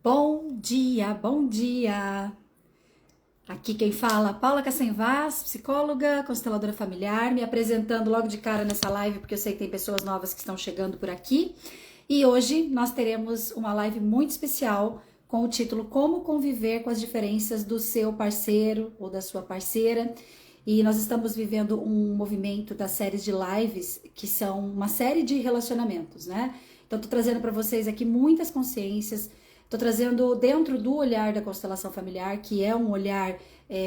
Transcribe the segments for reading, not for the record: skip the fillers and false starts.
Bom dia, bom dia! Aqui quem fala, Paula Cassenvaz, psicóloga, consteladora familiar, me apresentando logo de cara nessa live, porque eu sei que tem pessoas novas que estão chegando por aqui. E hoje nós teremos uma live muito especial com o título Como Conviver com as Diferenças do Seu Parceiro ou da Sua Parceira. E nós estamos vivendo um movimento das séries de lives, que são uma série de relacionamentos, né? Então, tô trazendo para vocês aqui muitas consciências. Estou trazendo dentro do olhar da constelação familiar, que é um olhar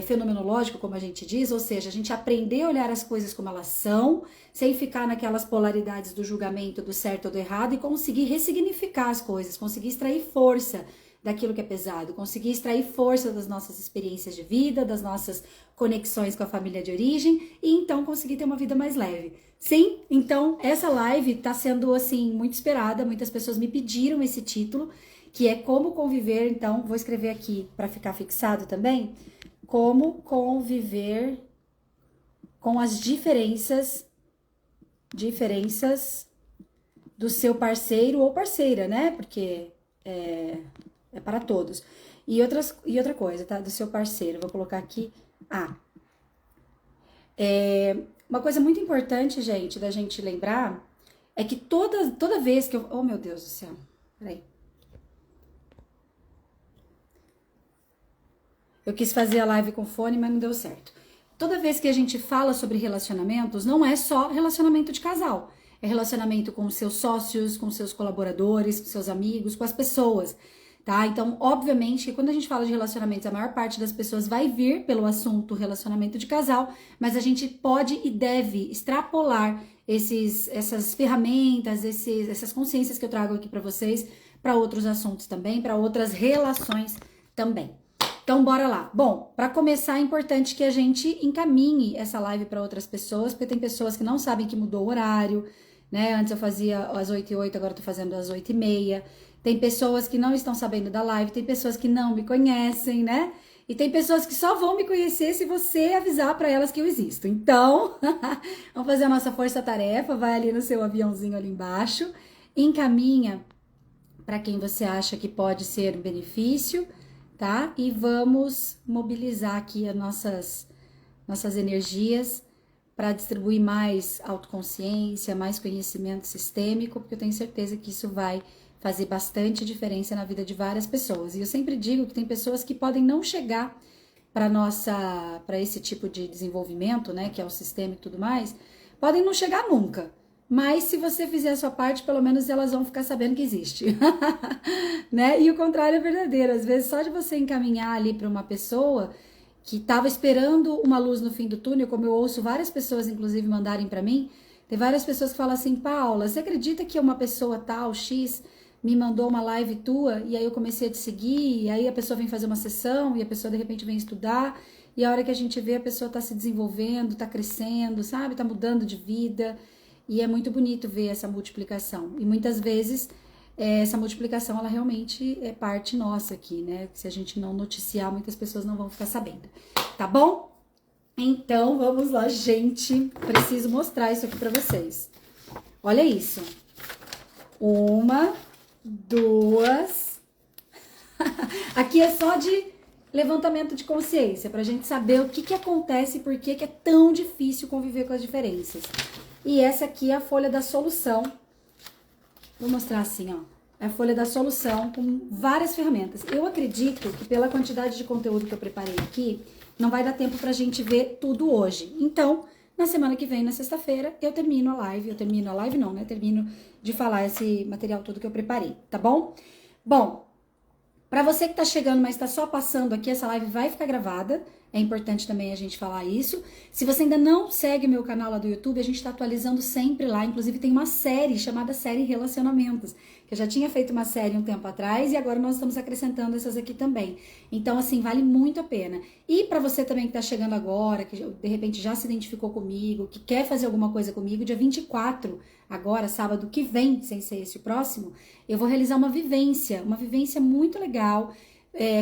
fenomenológico, como a gente diz, ou seja, a gente aprender a olhar as coisas como elas são, sem ficar naquelas polaridades do julgamento do certo ou do errado, e conseguir ressignificar as coisas, conseguir extrair força daquilo que é pesado, conseguir extrair força das nossas experiências de vida, das nossas conexões com a família de origem, e então conseguir ter uma vida mais leve. Sim, então essa live está sendo assim muito esperada, muitas pessoas me pediram esse título, que é como conviver, então, vou escrever aqui para ficar fixado também, como conviver com as diferenças do seu parceiro ou parceira, né? Porque é para todos. E outra coisa, tá? Do seu parceiro, vou colocar aqui, uma coisa muito importante, gente, da gente lembrar, é que toda vez que eu... Oh, meu Deus do céu, peraí. Eu quis fazer a live com fone, mas não deu certo. Toda vez que a gente fala sobre relacionamentos, não é só relacionamento de casal. É relacionamento com os seus sócios, com seus colaboradores, com seus amigos, com as pessoas, tá? Então, obviamente, que quando a gente fala de relacionamentos, a maior parte das pessoas vai vir pelo assunto relacionamento de casal, mas a gente pode e deve extrapolar essas ferramentas, essas consciências que eu trago aqui para vocês, para outros assuntos também, para outras relações também. Então, bora lá. Bom, para começar, é importante que a gente encaminhe essa live para outras pessoas, porque tem pessoas que não sabem que mudou o horário, né? Antes eu fazia às 8h08, agora eu tô fazendo às 8h30. Tem pessoas que não estão sabendo da live, tem pessoas que não me conhecem, né? E tem pessoas que só vão me conhecer se você avisar para elas que eu existo. Então, vamos fazer a nossa força-tarefa, vai ali no seu aviãozinho ali embaixo, encaminha para quem você acha que pode ser um benefício, tá? E vamos mobilizar aqui as nossas energias para distribuir mais autoconsciência, mais conhecimento sistêmico, porque eu tenho certeza que isso vai fazer bastante diferença na vida de várias pessoas. E eu sempre digo que tem pessoas que podem não chegar para esse tipo de desenvolvimento, né, que é o sistema e tudo mais, podem não chegar nunca. Mas se você fizer a sua parte, pelo menos elas vão ficar sabendo que existe, né? E o contrário é verdadeiro. Às vezes, só de você encaminhar ali para uma pessoa que estava esperando uma luz no fim do túnel, como eu ouço várias pessoas, inclusive, mandarem para mim, tem várias pessoas que falam assim, Paula, você acredita que uma pessoa tal, X, me mandou uma live tua, e aí eu comecei a te seguir, e aí a pessoa vem fazer uma sessão, e a pessoa de repente vem estudar, e a hora que a gente vê, a pessoa está se desenvolvendo, está crescendo, sabe? Está mudando de vida. E é muito bonito ver essa multiplicação. E muitas vezes essa multiplicação ela realmente é parte nossa aqui, né? Se a gente não noticiar, muitas pessoas não vão ficar sabendo. Tá bom? Então vamos lá, gente. Preciso mostrar isso aqui pra vocês. Olha isso. Uma, duas. Aqui é só de levantamento de consciência, pra gente saber o que acontece e por que é tão difícil conviver com as diferenças. E essa aqui é a folha da solução. Vou mostrar assim, ó. É a folha da solução com várias ferramentas. Eu acredito que pela quantidade de conteúdo que eu preparei aqui, não vai dar tempo pra gente ver tudo hoje. Então, na semana que vem, na sexta-feira, eu termino a live. Eu termino de falar esse material todo que eu preparei, tá bom? Bom, pra você que tá chegando, mas tá só passando aqui, essa live vai ficar gravada. É importante também a gente falar isso. Se você ainda não segue o meu canal lá do YouTube, a gente está atualizando sempre lá. Inclusive tem uma série chamada Série Relacionamentos, que eu já tinha feito uma série um tempo atrás e agora nós estamos acrescentando essas aqui também. Então, assim, vale muito a pena. E para você também que está chegando agora, que de repente já se identificou comigo, que quer fazer alguma coisa comigo, dia 24, agora, sábado que vem, sem ser esse o próximo, eu vou realizar uma vivência muito legal,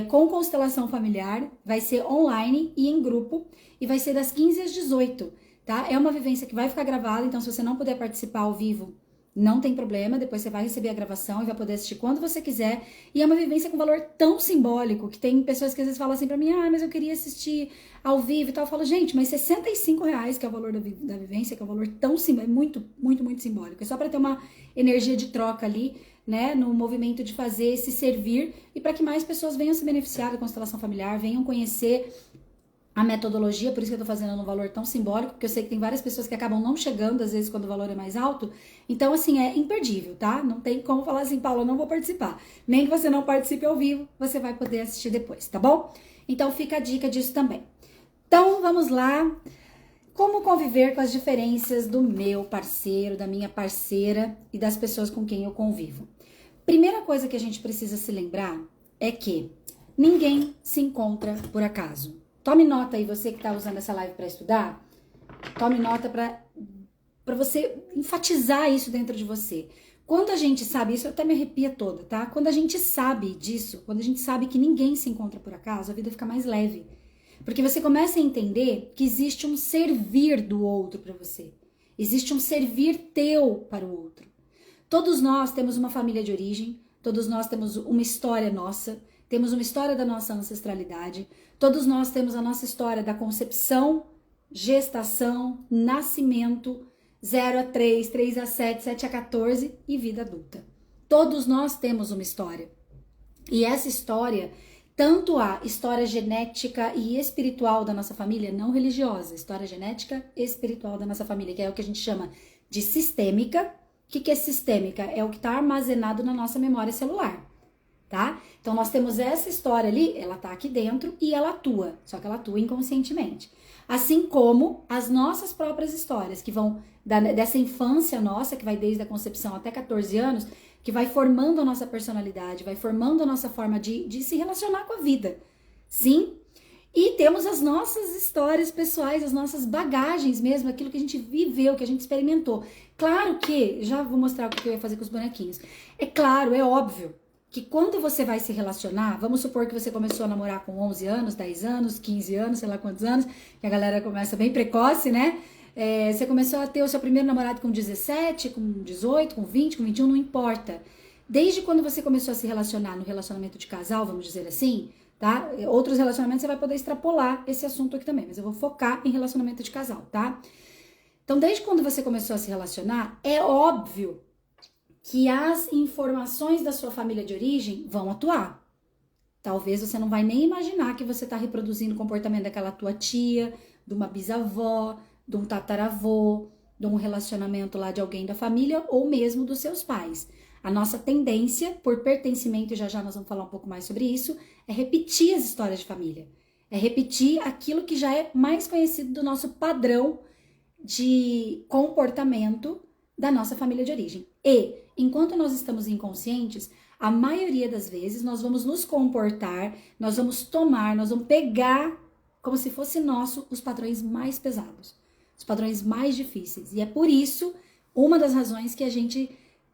com constelação familiar, vai ser online e em grupo, e vai ser das 15 às 18, tá? É uma vivência que vai ficar gravada, então se você não puder participar ao vivo, Não tem problema, depois você vai receber a gravação e vai poder assistir quando você quiser. E é uma vivência com valor tão simbólico que tem pessoas que às vezes falam assim pra mim, mas eu queria assistir ao vivo e tal. Eu falo, gente, mas R$ 65, que é o valor da vivência, que é um valor tão simbólico, é muito, muito, muito simbólico. É só pra ter uma energia de troca ali, né, no movimento de fazer esse servir e para que mais pessoas venham se beneficiar da constelação familiar, venham conhecer a metodologia, por isso que eu tô fazendo num valor tão simbólico, porque eu sei que tem várias pessoas que acabam não chegando, às vezes, quando o valor é mais alto. Então, assim, é imperdível, tá? Não tem como falar assim, Paula, eu não vou participar. Nem que você não participe ao vivo, você vai poder assistir depois, tá bom? Então, fica a dica disso também. Então, vamos lá. Como conviver com as diferenças do meu parceiro, da minha parceira e das pessoas com quem eu convivo? Primeira coisa que a gente precisa se lembrar é que ninguém se encontra por acaso. Tome nota aí, você que está usando essa live para estudar, tome nota para você enfatizar isso dentro de você. Quando a gente sabe isso, eu até me arrepia toda, tá? Quando a gente sabe disso, quando a gente sabe que ninguém se encontra por acaso, a vida fica mais leve. Porque você começa a entender que existe um servir do outro para você. Existe um servir teu para o outro. Todos nós temos uma família de origem, todos nós temos uma história nossa, temos uma história da nossa ancestralidade, todos nós temos a nossa história da concepção, gestação, nascimento, 0 a 3, 3 a 7, 7 a 14 e vida adulta. Todos nós temos uma história. E essa história, tanto a história genética e espiritual da nossa família, não religiosa, história genética e espiritual da nossa família, que é o que a gente chama de sistêmica. O que é sistêmica? É o que está armazenado na nossa memória celular. Tá? Então, nós temos essa história ali, ela tá aqui dentro e ela atua, só que ela atua inconscientemente. Assim como as nossas próprias histórias, que vão dessa infância nossa, que vai desde a concepção até 14 anos, que vai formando a nossa personalidade, vai formando a nossa forma de se relacionar com a vida. Sim? E temos as nossas histórias pessoais, as nossas bagagens mesmo, aquilo que a gente viveu, que a gente experimentou. Claro que, já vou mostrar o que eu ia fazer com os bonequinhos. É claro, é óbvio, que quando você vai se relacionar, vamos supor que você começou a namorar com 11 anos, 10 anos, 15 anos, sei lá quantos anos, que a galera começa bem precoce, né? Você começou a ter o seu primeiro namorado com 17, com 18, com 20, com 21, não importa. Desde quando você começou a se relacionar no relacionamento de casal, vamos dizer assim, tá? Outros relacionamentos você vai poder extrapolar esse assunto aqui também, mas eu vou focar em relacionamento de casal, tá? Então, desde quando você começou a se relacionar, é óbvio que as informações da sua família de origem vão atuar. Talvez você não vai nem imaginar que você está reproduzindo o comportamento daquela tua tia, de uma bisavó, de um tataravô, de um relacionamento lá de alguém da família ou mesmo dos seus pais. A nossa tendência, por pertencimento, e já nós vamos falar um pouco mais sobre isso, é repetir as histórias de família. É repetir aquilo que já é mais conhecido do nosso padrão de comportamento da nossa família de origem. E, enquanto nós estamos inconscientes, a maioria das vezes nós vamos nos comportar, nós vamos tomar, nós vamos pegar como se fosse nosso os padrões mais pesados, os padrões mais difíceis. E é por isso, uma das razões que a gente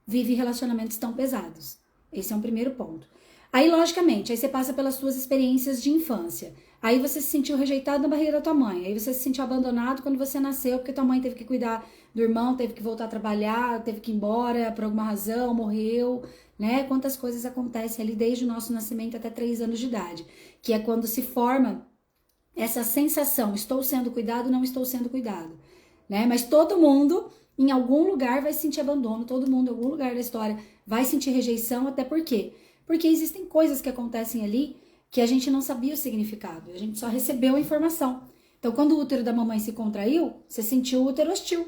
vive relacionamentos tão pesados. Esse é um primeiro ponto. Aí, logicamente, aí você passa pelas suas experiências de infância. Aí você se sentiu rejeitado na barriga da tua mãe. Aí você se sentiu abandonado quando você nasceu, porque tua mãe teve que cuidar do irmão, teve que voltar a trabalhar, teve que ir embora por alguma razão, morreu, né? Quantas coisas acontecem ali desde o nosso nascimento até 3 anos de idade. Que é quando se forma essa sensação, estou sendo cuidado, não estou sendo cuidado, né? Mas todo mundo, em algum lugar, vai sentir abandono, todo mundo, em algum lugar da história, vai sentir rejeição, até por quê? Porque existem coisas que acontecem ali que a gente não sabia o significado, a gente só recebeu a informação. Então, quando o útero da mamãe se contraiu, você sentiu o útero hostil.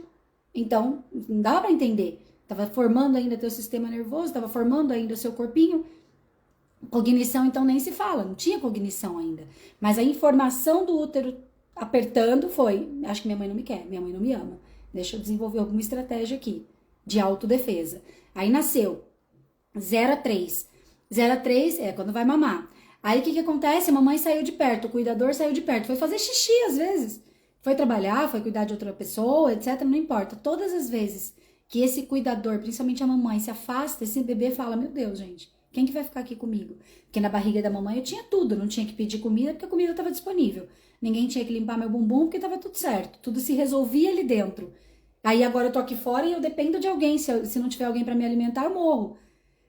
Então, não dava para entender. Estava formando ainda teu sistema nervoso, estava formando ainda o seu corpinho. Cognição, então, nem se fala, não tinha cognição ainda. Mas a informação do útero apertando foi, acho que minha mãe não me quer, minha mãe não me ama. Deixa eu desenvolver alguma estratégia aqui, de autodefesa. Aí nasceu 0 a 3. 0 a 3 é quando vai mamar. Aí o que acontece? A mamãe saiu de perto, o cuidador saiu de perto, foi fazer xixi às vezes. Foi trabalhar, foi cuidar de outra pessoa, etc. Não importa. Todas as vezes que esse cuidador, principalmente a mamãe, se afasta, esse bebê fala, meu Deus, gente, quem que vai ficar aqui comigo? Porque na barriga da mamãe eu tinha tudo, não tinha que pedir comida porque a comida estava disponível. Ninguém tinha que limpar meu bumbum porque estava tudo certo. Tudo se resolvia ali dentro. Aí agora eu tô aqui fora e eu dependo de alguém. Se não tiver alguém para me alimentar, eu morro.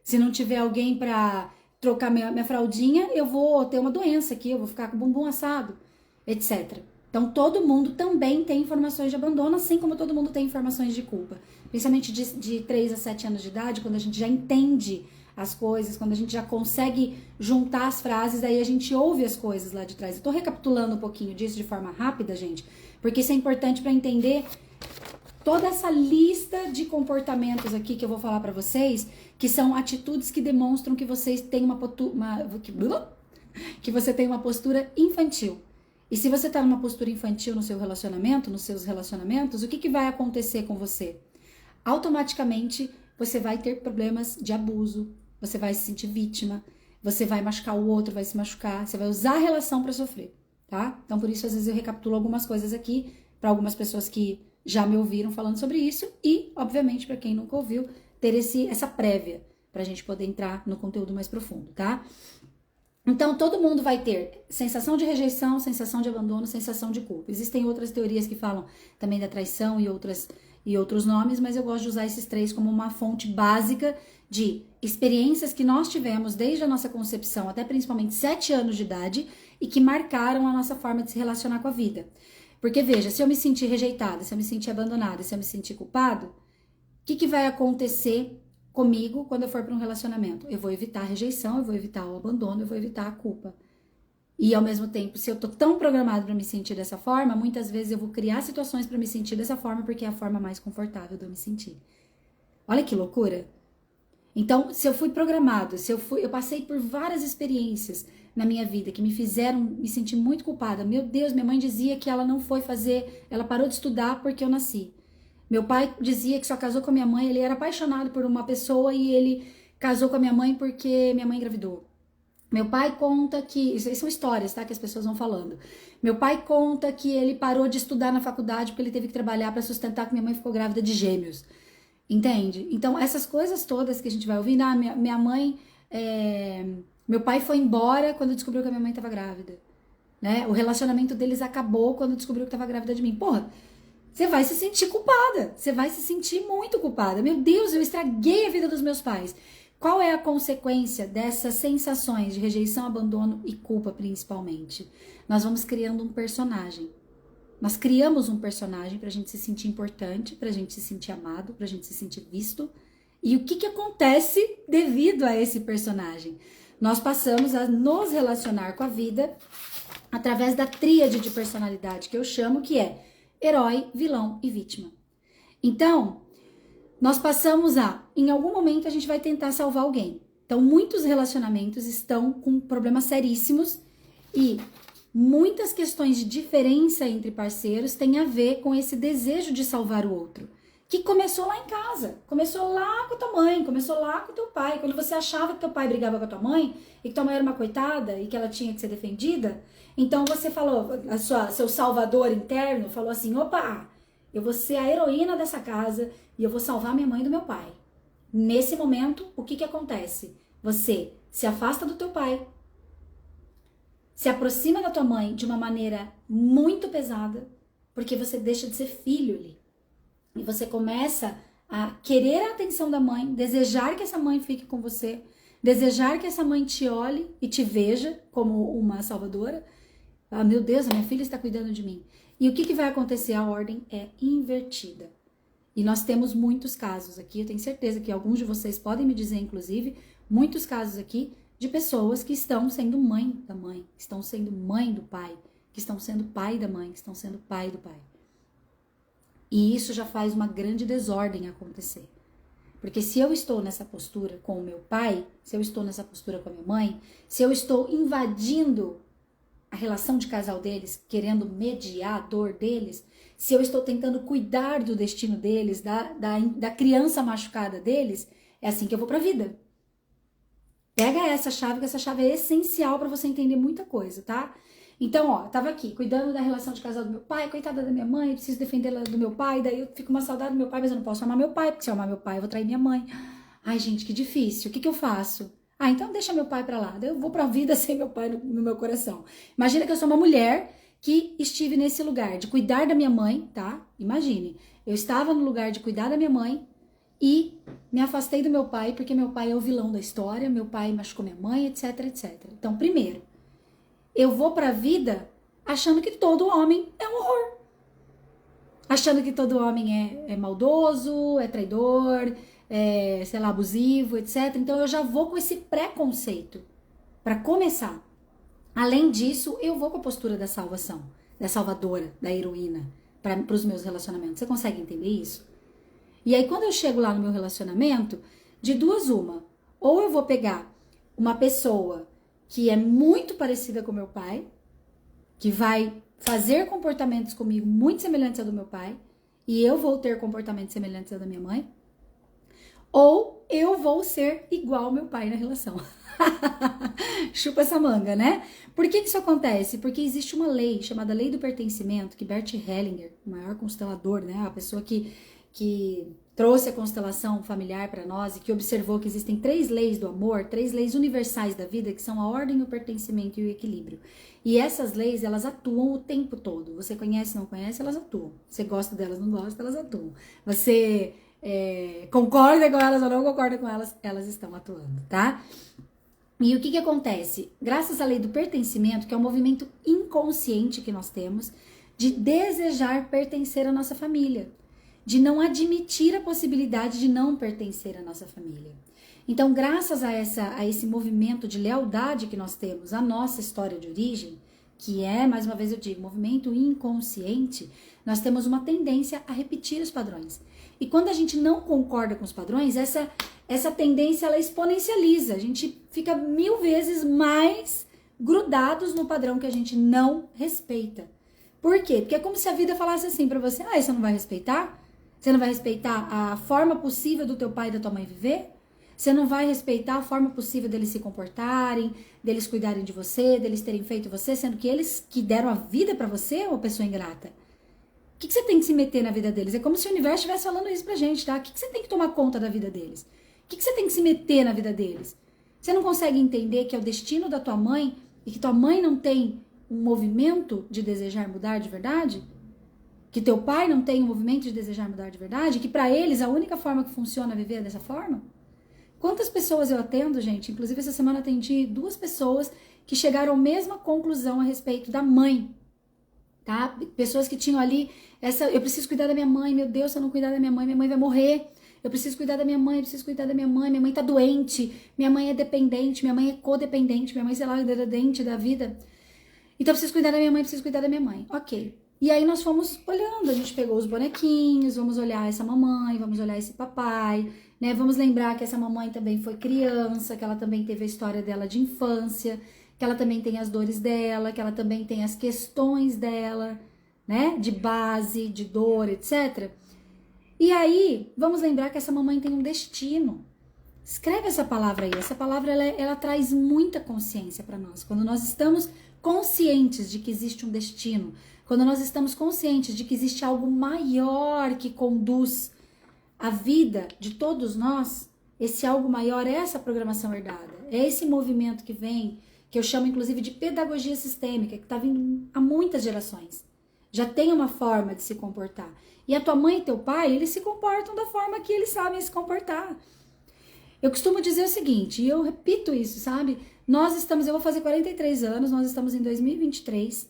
Se não tiver alguém para trocar minha fraldinha, eu vou ter uma doença aqui, eu vou ficar com o bumbum assado, etc. Então, todo mundo também tem informações de abandono, assim como todo mundo tem informações de culpa. Principalmente de 3 a 7 anos de idade, quando a gente já entende as coisas, quando a gente já consegue juntar as frases, aí a gente ouve as coisas lá de trás. Eu tô recapitulando um pouquinho disso de forma rápida, gente, porque isso é importante para entender toda essa lista de comportamentos aqui que eu vou falar para vocês, que são atitudes que demonstram que vocês têm que você tem uma postura infantil. E se você tá numa postura infantil no seu relacionamento, nos seus relacionamentos, o que vai acontecer com você? Automaticamente você vai ter problemas de abuso, você vai se sentir vítima, você vai machucar o outro, vai se machucar, você vai usar a relação para sofrer, tá? Então por isso às vezes eu recapitulo algumas coisas aqui para algumas pessoas que já me ouviram falando sobre isso e, obviamente, para quem nunca ouviu, ter essa prévia pra gente poder entrar no conteúdo mais profundo, tá? Então, todo mundo vai ter sensação de rejeição, sensação de abandono, sensação de culpa. Existem outras teorias que falam também da traição e outros nomes, mas eu gosto de usar esses 3 como uma fonte básica de experiências que nós tivemos desde a nossa concepção até principalmente 7 anos de idade e que marcaram a nossa forma de se relacionar com a vida. Porque, veja, se eu me sentir rejeitada, se eu me sentir abandonada, se eu me sentir culpado, o que vai acontecer comigo quando eu for para um relacionamento? Eu vou evitar a rejeição, eu vou evitar o abandono, eu vou evitar a culpa. E, ao mesmo tempo, se eu tô tão programado para me sentir dessa forma, muitas vezes eu vou criar situações para me sentir dessa forma porque é a forma mais confortável de eu me sentir. Olha que loucura! Então, se eu fui programado, eu passei por várias experiências na minha vida que me fizeram me sentir muito culpada. Meu Deus, minha mãe dizia que ela ela parou de estudar porque eu nasci. Meu pai dizia que só casou com a minha mãe, ele era apaixonado por uma pessoa e ele casou com a minha mãe porque minha mãe engravidou. Meu pai conta que, isso aí são histórias, tá, que as pessoas vão falando. Meu pai conta que ele parou de estudar na faculdade porque ele teve que trabalhar para sustentar que minha mãe ficou grávida de gêmeos. Entende? Então, essas coisas todas que a gente vai ouvindo, minha mãe, meu pai foi embora quando descobriu que a minha mãe estava grávida, né? O relacionamento deles acabou quando descobriu que estava grávida de mim. Porra, você vai se sentir culpada, você vai se sentir muito culpada. Meu Deus, eu estraguei a vida dos meus pais. Qual é a consequência dessas sensações de rejeição, abandono e culpa, principalmente? Nós vamos criando um personagem. Nós criamos um personagem pra gente se sentir importante, pra gente se sentir amado, pra gente se sentir visto. E o que acontece devido a esse personagem? Nós passamos a nos relacionar com a vida através da tríade de personalidade que eu chamo, que é herói, vilão e vítima. Então, nós passamos em algum momento a gente vai tentar salvar alguém. Então, muitos relacionamentos estão com problemas seríssimos e muitas questões de diferença entre parceiros têm a ver com esse desejo de salvar o outro, que começou lá em casa, começou lá com a tua mãe, começou lá com o teu pai. Quando você achava que teu pai brigava com a tua mãe e que tua mãe era uma coitada e que ela tinha que ser defendida, então você falou, seu salvador interno falou assim, opa, eu vou ser a heroína dessa casa e eu vou salvar minha mãe do meu pai. Nesse momento, o que acontece? Você se afasta do teu pai, se aproxima da tua mãe de uma maneira muito pesada, porque você deixa de ser filho ali. E você começa a querer a atenção da mãe, desejar que essa mãe fique com você, desejar que essa mãe te olhe e te veja como uma salvadora. Ah, meu Deus, a minha filha está cuidando de mim. E o que vai acontecer? A ordem é invertida. E nós temos muitos casos aqui, eu tenho certeza que alguns de vocês podem me dizer, inclusive, muitos casos aqui de pessoas que estão sendo mãe da mãe, que estão sendo mãe do pai, que estão sendo pai da mãe, que estão sendo pai do pai. E isso já faz uma grande desordem acontecer. Porque se eu estou nessa postura com o meu pai, se eu estou nessa postura com a minha mãe, se eu estou invadindo a relação de casal deles, querendo mediar a dor deles, se eu estou tentando cuidar do destino deles, da criança machucada deles, é assim que eu vou pra vida. Pega essa chave, que essa chave é essencial para você entender muita coisa, tá? Então, ó, tava aqui, cuidando da relação de casal do meu pai, coitada da minha mãe, preciso defendê-la do meu pai, daí eu fico uma saudade do meu pai, mas eu não posso amar meu pai, porque se eu amar meu pai, eu vou trair minha mãe. Ai, gente, que difícil, o que eu faço? Ah, então deixa meu pai pra lá, daí eu vou pra vida sem meu pai no meu coração. Imagina que eu sou uma mulher que estive nesse lugar de cuidar da minha mãe, tá? Imagine, eu estava no lugar de cuidar da minha mãe e me afastei do meu pai, porque meu pai é o vilão da história, meu pai machucou minha mãe, etc, etc. Então, primeiro, eu vou pra vida achando que todo homem é um horror. Achando que todo homem é maldoso, é traidor, é, sei lá, abusivo, etc. Então, eu já vou com esse preconceito para começar. Além disso, eu vou com a postura da salvação, da salvadora, da heroína, para os meus relacionamentos. Você consegue entender isso? E aí, quando eu chego lá no meu relacionamento, de duas uma, ou eu vou pegar uma pessoa que é muito parecida com meu pai, que vai fazer comportamentos comigo muito semelhantes ao do meu pai, e eu vou ter comportamentos semelhantes ao da minha mãe, ou eu vou ser igual ao meu pai na relação. Chupa essa manga, né? Por que isso acontece? Porque existe uma lei chamada Lei do Pertencimento, que Bert Hellinger, o maior constelador, né? A pessoa que trouxe a constelação familiar para nós e que observou que existem 3 leis do amor, 3 leis universais da vida, que são a ordem, o pertencimento e o equilíbrio. E essas leis, elas atuam o tempo todo. Você conhece, não conhece, elas atuam. Você gosta delas, não gosta, elas atuam. Você concorda com elas ou não concorda com elas, elas estão atuando, tá? E o que acontece? Graças à lei do pertencimento, que é um movimento inconsciente que nós temos, de desejar pertencer à nossa família, de não admitir a possibilidade de não pertencer à nossa família. Então, graças a esse movimento de lealdade que nós temos à nossa história de origem, que é, mais uma vez eu digo, movimento inconsciente, nós temos uma tendência a repetir os padrões. E quando a gente não concorda com os padrões, essa tendência ela exponencializa. A gente fica 1000 vezes mais grudados no padrão que a gente não respeita. Por quê? Porque é como se a vida falasse assim pra você: ah, você não vai respeitar? Você não vai respeitar a forma possível do teu pai e da tua mãe viver? Você não vai respeitar a forma possível deles se comportarem, deles cuidarem de você, deles terem feito você, sendo que eles que deram a vida pra você, uma pessoa ingrata? O que você tem que se meter na vida deles? É como se o universo estivesse falando isso pra gente, tá? O que você tem que tomar conta da vida deles? O que você tem que se meter na vida deles? Você não consegue entender que é o destino da tua mãe e que tua mãe não tem um movimento de desejar mudar de verdade? Que teu pai não tem um movimento de desejar mudar de verdade? Que pra eles a única forma que funciona é viver dessa forma? Quantas pessoas eu atendo, gente? Inclusive essa semana eu atendi 2 pessoas que chegaram à mesma conclusão a respeito da mãe, tá? Pessoas que tinham ali eu preciso cuidar da minha mãe, meu Deus, se eu não cuidar da minha mãe vai morrer. Eu preciso cuidar da minha mãe, eu preciso cuidar da minha mãe tá doente, minha mãe é dependente, minha mãe é codependente, minha mãe, sei lá, é dependente da vida. Então eu preciso cuidar da minha mãe, preciso cuidar da minha mãe. Ok. E aí nós fomos olhando, a gente pegou os bonequinhos, vamos olhar essa mamãe, vamos olhar esse papai, né? Vamos lembrar que essa mamãe também foi criança, que ela também teve a história dela de infância, que ela também tem as dores dela, que ela também tem as questões dela, né? De base, de dor, etc. E aí, vamos lembrar que essa mamãe tem um destino. Escreve essa palavra aí. Essa palavra, ela traz muita consciência para nós. Quando nós estamos conscientes de que existe um destino, quando nós estamos conscientes de que existe algo maior que conduz a vida de todos nós, esse algo maior é essa programação herdada. É esse movimento que vem, que eu chamo inclusive de pedagogia sistêmica, que está vindo há muitas gerações. Já tem uma forma de se comportar. E a tua mãe e teu pai, eles se comportam da forma que eles sabem se comportar. Eu costumo dizer o seguinte, e eu repito isso, sabe? Eu vou fazer 43 anos, nós estamos em 2023,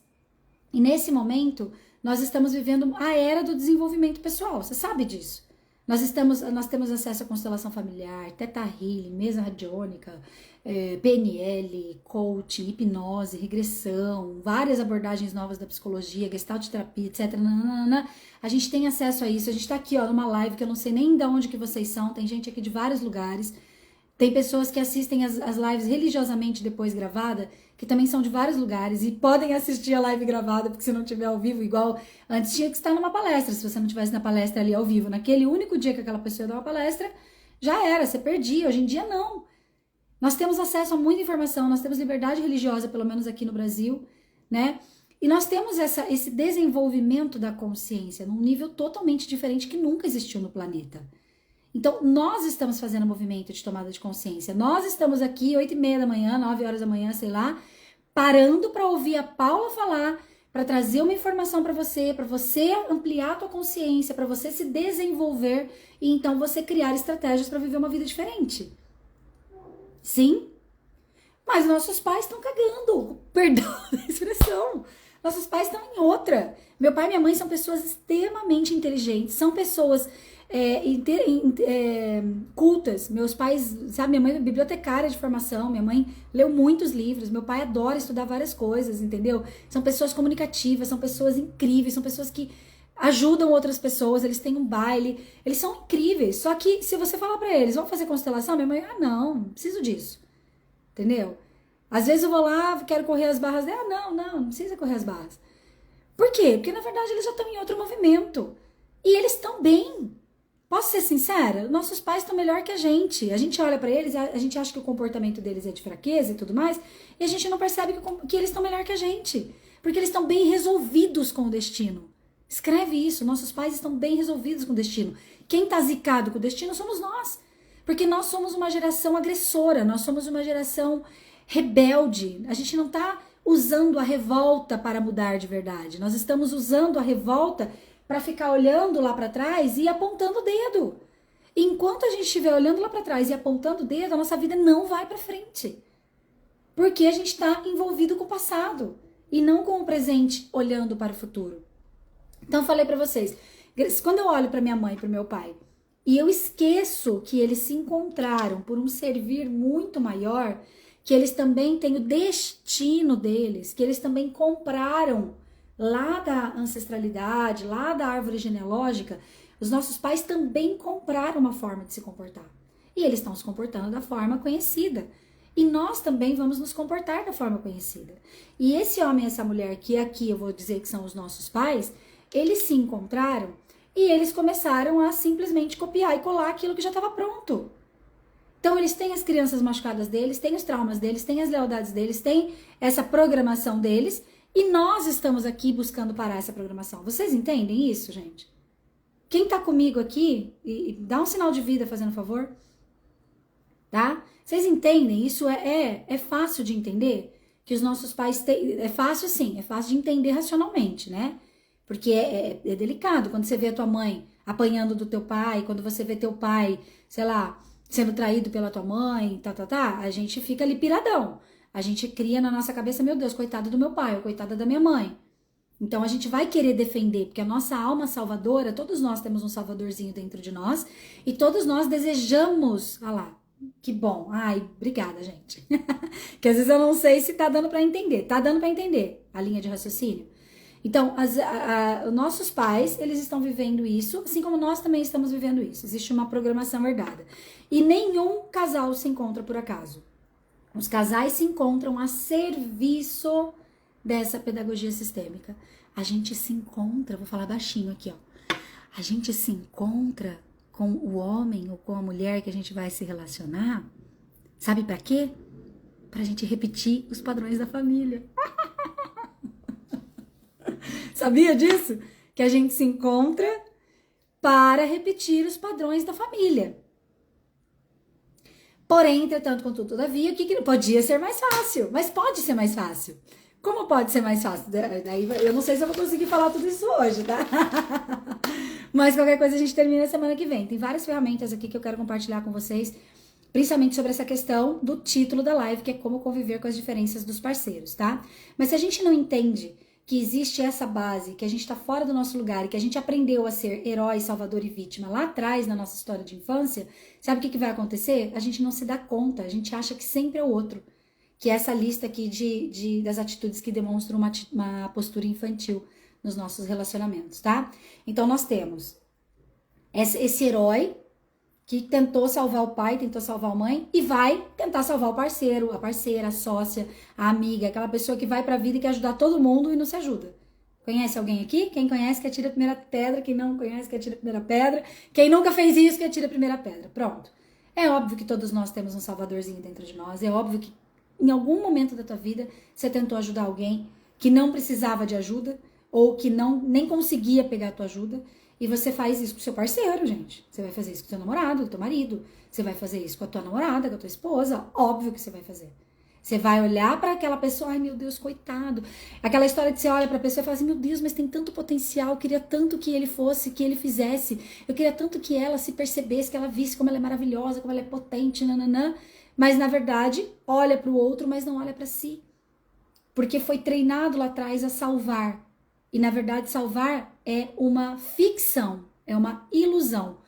e nesse momento, nós estamos vivendo a era do desenvolvimento pessoal, você sabe disso. Nós temos acesso à constelação familiar, Theta Healing, mesa radiônica, PNL, coaching, hipnose, regressão, várias abordagens novas da psicologia, gestalt terapia, etc. A gente tem acesso a isso. A gente tá aqui, ó, numa live que eu não sei nem de onde que vocês são. Tem gente aqui de vários lugares. Tem pessoas que assistem as lives religiosamente depois gravada, que também são de vários lugares e podem assistir a live gravada, porque se não tiver ao vivo, igual antes tinha que estar numa palestra. Se você não estivesse na palestra ali ao vivo, naquele único dia que aquela pessoa dá uma palestra, já era, você perdia. Hoje em dia, não. Nós temos acesso a muita informação, nós temos liberdade religiosa, pelo menos aqui no Brasil, né? E nós temos esse desenvolvimento da consciência num nível totalmente diferente que nunca existiu no planeta. Então, nós estamos fazendo um movimento de tomada de consciência. Nós estamos aqui 8h30 da manhã, 9 horas da manhã, sei lá, parando para ouvir a Paula falar, para trazer uma informação para você ampliar a tua consciência, para você se desenvolver e então você criar estratégias para viver uma vida diferente. Sim? Mas nossos pais estão cagando, perdão a expressão. Nossos pais estão em outra. Meu pai e minha mãe são pessoas extremamente inteligentes, são pessoas cultas. Meus pais, sabe, minha mãe é bibliotecária de formação, minha mãe leu muitos livros, meu pai adora estudar várias coisas, entendeu? São pessoas comunicativas, são pessoas incríveis, são pessoas que ajudam outras pessoas, eles têm um baile, eles são incríveis. Só que se você falar pra eles, vamos fazer constelação? Minha mãe, não preciso disso, entendeu? Às vezes eu vou lá, quero correr as barras dela, não precisa correr as barras. Por quê? Porque na verdade eles já estão em outro movimento e eles estão bem. Posso ser sincera? Nossos pais estão melhor que a gente. A gente olha pra eles, a gente acha que o comportamento deles é de fraqueza e tudo mais, e a gente não percebe que eles estão melhor que a gente. Porque eles estão bem resolvidos com o destino. Escreve isso, nossos pais estão bem resolvidos com o destino. Quem tá zicado com o destino somos nós. Porque nós somos uma geração agressora, nós somos uma geração rebelde. A gente não tá usando a revolta para mudar de verdade. Nós estamos usando a revolta para ficar olhando lá para trás e apontando o dedo. E enquanto a gente estiver olhando lá para trás e apontando o dedo, a nossa vida não vai para frente. Porque a gente está envolvido com o passado e não com o presente, olhando para o futuro. Então, eu falei para vocês, quando eu olho para minha mãe e para meu pai, e eu esqueço que eles se encontraram por um servir muito maior, que eles também têm o destino deles, que eles também compraram lá da ancestralidade, lá da árvore genealógica, os nossos pais também compraram uma forma de se comportar. E eles estão se comportando da forma conhecida. E nós também vamos nos comportar da forma conhecida. E esse homem e essa mulher, que aqui eu vou dizer que são os nossos pais, eles se encontraram e eles começaram a simplesmente copiar e colar aquilo que já estava pronto. Então eles têm as crianças machucadas deles, têm os traumas deles, têm as lealdades deles, têm essa programação deles, e nós estamos aqui buscando parar essa programação. Vocês entendem isso, gente? Quem tá comigo aqui, e dá um sinal de vida, fazendo favor, tá? Vocês entendem? Isso é fácil de entender? Que os nossos pais têm... É fácil sim, é fácil de entender racionalmente, né? Porque é delicado quando você vê a tua mãe apanhando do teu pai, quando você vê teu pai, sei lá, sendo traído pela tua mãe, a gente fica ali piradão. A gente cria na nossa cabeça, meu Deus, coitado do meu pai, ou coitada da minha mãe. Então a gente vai querer defender, porque a nossa alma salvadora, todos nós temos um salvadorzinho dentro de nós, e todos nós desejamos, que bom, obrigada, gente. Que às vezes eu não sei se tá dando pra entender, tá dando pra entender a linha de raciocínio. Então, os nossos pais, eles estão vivendo isso, assim como nós também estamos vivendo isso. Existe uma programação herdada. E nenhum casal se encontra por acaso. Os casais se encontram a serviço dessa pedagogia sistêmica. A gente se encontra, vou falar baixinho aqui, ó. A gente se encontra com o homem ou com a mulher que a gente vai se relacionar. Sabe pra quê? Pra gente repetir os padrões da família. Sabia disso? Que a gente se encontra para repetir os padrões da família. Porém, entretanto, contudo, todavia, o que podia ser mais fácil? Mas pode ser mais fácil. Como pode ser mais fácil? Daí eu não sei se eu vou conseguir falar tudo isso hoje, tá? Mas qualquer coisa a gente termina semana que vem. Tem várias ferramentas aqui que eu quero compartilhar com vocês, principalmente sobre essa questão do título da live, que é como conviver com as diferenças dos parceiros, tá? Mas se a gente não entende que existe essa base, que a gente tá fora do nosso lugar e que a gente aprendeu a ser herói, salvador e vítima lá atrás na nossa história de infância, sabe o que vai acontecer? A gente não se dá conta, a gente acha que sempre é o outro. Que é essa lista aqui das atitudes que demonstram uma postura infantil nos nossos relacionamentos, tá? Então nós temos esse herói que tentou salvar o pai, tentou salvar a mãe e vai tentar salvar o parceiro, a parceira, a sócia, a amiga, aquela pessoa que vai pra vida e quer ajudar todo mundo e não se ajuda. Conhece alguém aqui? Quem conhece que atira a primeira pedra, quem não conhece que atira a primeira pedra, quem nunca fez isso que atira a primeira pedra. Pronto. É óbvio que todos nós temos um salvadorzinho dentro de nós, é óbvio que em algum momento da tua vida você tentou ajudar alguém que não precisava de ajuda ou que nem conseguia pegar a tua ajuda. E você faz isso com o seu parceiro, gente. Você vai fazer isso com o seu namorado, com o teu marido. Você vai fazer isso com a tua namorada, com a tua esposa. Óbvio que você vai fazer. Você vai olhar para aquela pessoa, ai meu Deus, coitado. Aquela história de você olha para a pessoa e fala assim, meu Deus, mas tem tanto potencial, eu queria tanto que ele fosse, que ele fizesse. Eu queria tanto que ela se percebesse, que ela visse como ela é maravilhosa, como ela é potente, nananã. Mas na verdade, olha para o outro, mas não olha para si. Porque foi treinado lá atrás a salvar. E na verdade, salvar é uma ficção, é uma ilusão.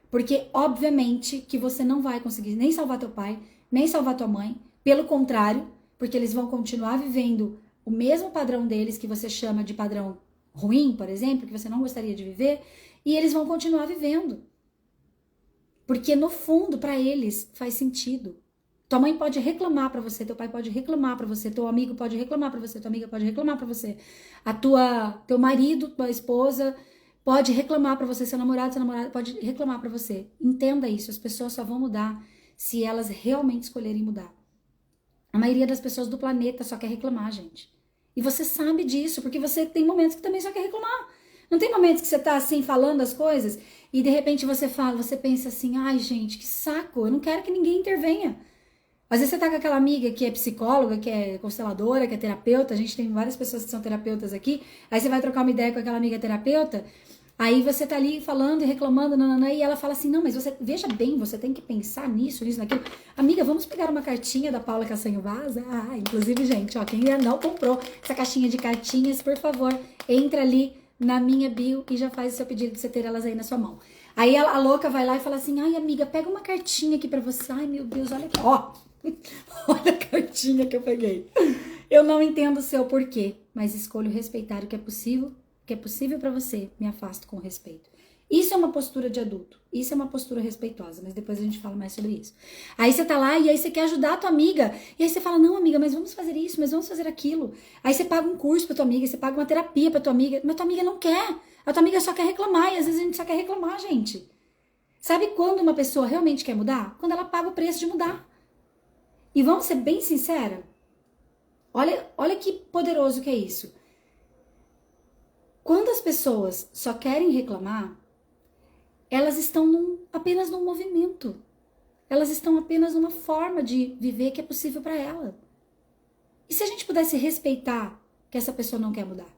Porque obviamente que você não vai conseguir nem salvar teu pai, nem salvar tua mãe. Pelo contrário, porque eles vão continuar vivendo o mesmo padrão deles, que você chama de padrão ruim, por exemplo, que você não gostaria de viver, e eles vão continuar vivendo. Porque no fundo, para eles, faz sentido. Tua mãe pode reclamar para você, teu pai pode reclamar para você, teu amigo pode reclamar para você, tua amiga pode reclamar para você, teu marido, tua esposa pode reclamar para você, seu namorado pode reclamar para você. Entenda isso, as pessoas só vão mudar se elas realmente escolherem mudar. A maioria das pessoas do planeta só quer reclamar, gente. E você sabe disso, porque você tem momentos que também só quer reclamar. Não tem momentos que você tá assim, falando as coisas, e de repente você pensa assim, ai gente, que saco, eu não quero que ninguém intervenha. Às vezes você tá com aquela amiga que é psicóloga, que é consteladora, que é terapeuta, a gente tem várias pessoas que são terapeutas aqui, aí você vai trocar uma ideia com aquela amiga terapeuta, aí você tá ali falando e reclamando, nananã, e ela fala assim, não, mas você, veja bem, você tem que pensar nisso, naquilo. Amiga, vamos pegar uma cartinha da Paula Castanho Vaza? Ah, inclusive, gente, ó, quem ainda não comprou essa caixinha de cartinhas, por favor, entra ali na minha bio e já faz o seu pedido pra você ter elas aí na sua mão. Aí a louca vai lá e fala assim, ai, amiga, pega uma cartinha aqui pra você. Ai, meu Deus, olha aqui, ó. Olha a cartinha que eu peguei. Eu não entendo o seu porquê, mas escolho respeitar o que é possível para você, me afasto com respeito. Isso é uma postura de adulto, isso é uma postura respeitosa, mas depois a gente fala mais sobre isso. Aí você tá lá e aí você quer ajudar a tua amiga, e aí você fala, não amiga, mas vamos fazer isso, mas vamos fazer aquilo. Aí você paga um curso pra tua amiga, você paga uma terapia pra tua amiga, mas tua amiga não quer, a tua amiga só quer reclamar, e às vezes a gente só quer reclamar, gente. Sabe quando uma pessoa realmente quer mudar? Quando ela paga o preço de mudar. E vamos ser bem sincera, olha que poderoso que é isso. Quando as pessoas só querem reclamar, elas estão apenas num movimento. Elas estão apenas numa forma de viver que é possível para ela. E se a gente pudesse respeitar que essa pessoa não quer mudar?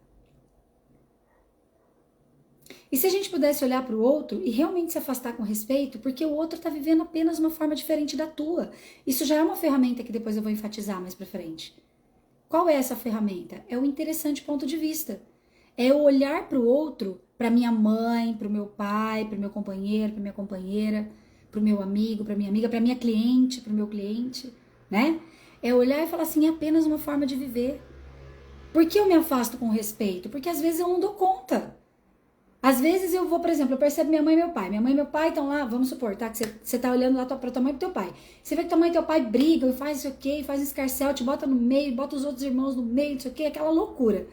E se a gente pudesse olhar para o outro e realmente se afastar com respeito, porque o outro está vivendo apenas uma forma diferente da tua. Isso já é uma ferramenta que depois eu vou enfatizar mais para frente. Qual é essa ferramenta? É o interessante ponto de vista. É eu olhar para o outro, para minha mãe, para o meu pai, para o meu companheiro, para minha companheira, para o meu amigo, para minha amiga, para minha cliente, para o meu cliente, né? É olhar e falar assim, é apenas uma forma de viver. Por que eu me afasto com respeito? Porque às vezes eu não dou conta. Às vezes eu vou, por exemplo, eu percebo minha mãe e meu pai. Minha mãe e meu pai estão lá, vamos supor, tá? Que você tá olhando lá pra tua mãe e pro teu pai. Você vê que tua mãe e teu pai brigam e faz isso aqui, faz um escarcel, te bota no meio, bota os outros irmãos no meio, isso aqui, aquela loucura.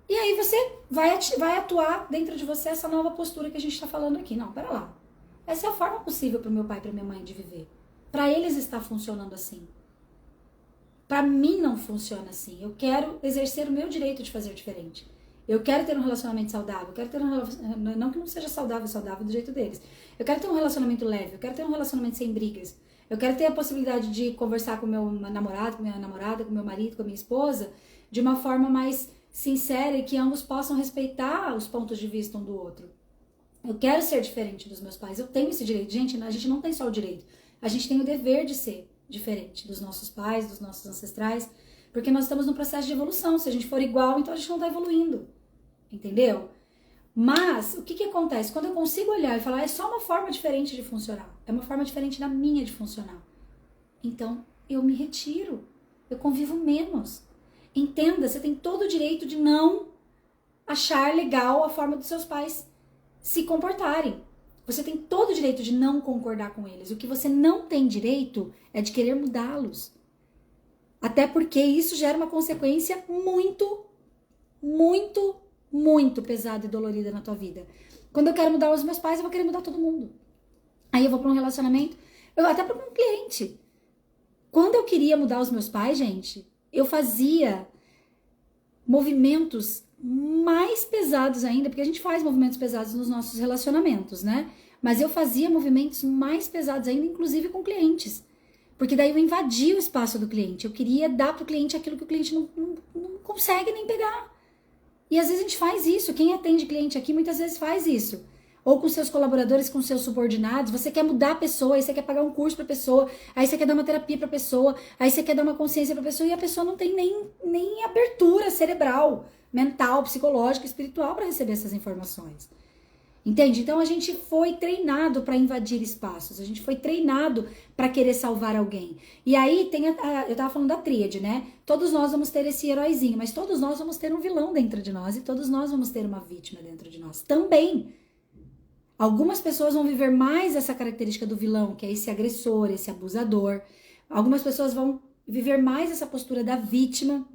E aí você vai atuar dentro de você essa nova postura que a gente tá falando aqui. Não, pera lá. Essa é a forma possível pro meu pai e pra minha mãe de viver. Pra eles está funcionando assim. Pra mim não funciona assim. Eu quero exercer o meu direito de fazer diferente. Eu quero ter um relacionamento saudável, eu quero ter um relacionamento, não que não seja saudável do jeito deles. Eu quero ter um relacionamento leve, eu quero ter um relacionamento sem brigas. Eu quero ter a possibilidade de conversar com meu namorado, com minha namorada, com meu marido, com a minha esposa, de uma forma mais sincera e que ambos possam respeitar os pontos de vista um do outro. Eu quero ser diferente dos meus pais, eu tenho esse direito. Gente, a gente não tem só o direito, a gente tem o dever de ser diferente dos nossos pais, dos nossos ancestrais, porque nós estamos num processo de evolução. Se a gente for igual, então a gente não está evoluindo. Entendeu? Mas, o que acontece? Quando eu consigo olhar e falar, é só uma forma diferente de funcionar. É uma forma diferente da minha de funcionar. Então, eu me retiro. Eu convivo menos. Entenda, você tem todo o direito de não achar legal a forma dos seus pais se comportarem. Você tem todo o direito de não concordar com eles. O que você não tem direito é de querer mudá-los. Até porque isso gera uma consequência muito, muito, muito pesada e dolorida na tua vida. Quando eu quero mudar os meus pais, eu vou querer mudar todo mundo. Aí eu vou para um relacionamento, até para um cliente. Quando eu queria mudar os meus pais, gente, eu fazia movimentos mais pesados ainda, porque a gente faz movimentos pesados nos nossos relacionamentos, né? Mas eu fazia movimentos mais pesados ainda, inclusive com clientes. Porque daí eu invadi o espaço do cliente. Eu queria dar pro cliente aquilo que o cliente não consegue nem pegar. E às vezes a gente faz isso. Quem atende cliente aqui muitas vezes faz isso. Ou com seus colaboradores, com seus subordinados. Você quer mudar a pessoa, aí você quer pagar um curso pra pessoa, aí você quer dar uma terapia pra pessoa, aí você quer dar uma consciência pra pessoa, e a pessoa não tem nem abertura cerebral, mental, psicológica, espiritual para receber essas informações. Entende? Então a gente foi treinado para invadir espaços, a gente foi treinado para querer salvar alguém. E aí tem eu tava falando da tríade, né? Todos nós vamos ter esse heróizinho, mas todos nós vamos ter um vilão dentro de nós e todos nós vamos ter uma vítima dentro de nós também. Algumas pessoas vão viver mais essa característica do vilão, que é esse agressor, esse abusador. Algumas pessoas vão viver mais essa postura da vítima,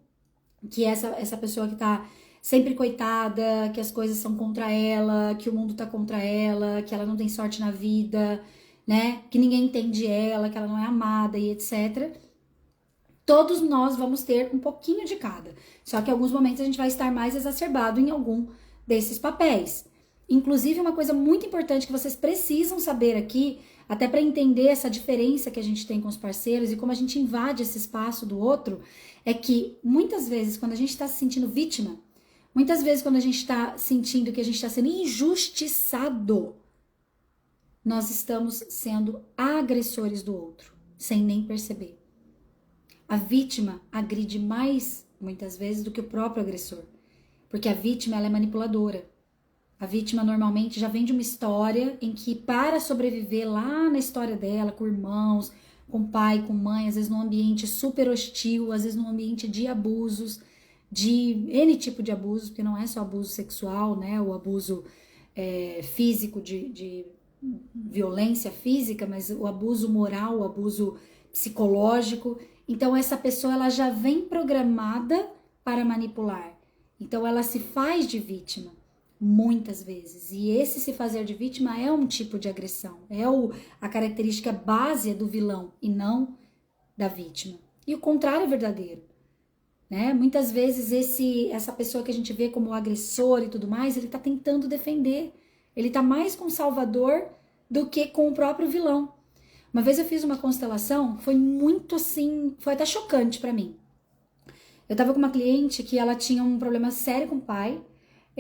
que é essa pessoa que tá sempre coitada, que as coisas são contra ela, que o mundo tá contra ela, que ela não tem sorte na vida, né? Que ninguém entende ela, que ela não é amada e etc. Todos nós vamos ter um pouquinho de cada. Só que em alguns momentos a gente vai estar mais exacerbado em algum desses papéis. Inclusive, uma coisa muito importante que vocês precisam saber aqui, até para entender essa diferença que a gente tem com os parceiros e como a gente invade esse espaço do outro, é que muitas vezes, quando a gente está se sentindo vítima, muitas vezes quando a gente está sentindo que a gente está sendo injustiçado, nós estamos sendo agressores do outro, sem nem perceber. A vítima agride mais, muitas vezes, do que o próprio agressor, porque a vítima ela é manipuladora. A vítima normalmente já vem de uma história em que, para sobreviver lá na história dela, com irmãos, com pai, com mãe, às vezes num ambiente super hostil, às vezes num ambiente de abusos, de N tipo de abuso, porque não é só abuso sexual, né? O abuso físico, de violência física, mas o abuso moral, o abuso psicológico. Então, essa pessoa ela já vem programada para manipular. Então, ela se faz de vítima. Muitas vezes. E esse se fazer de vítima é um tipo de agressão. É a característica base do vilão e não da vítima. E o contrário é verdadeiro. Né? Muitas vezes essa pessoa que a gente vê como agressor e tudo mais, ele está tentando defender. Ele está mais com o salvador do que com o próprio vilão. Uma vez eu fiz uma constelação, foi muito assim, foi até chocante para mim. Eu estava com uma cliente que ela tinha um problema sério com o pai.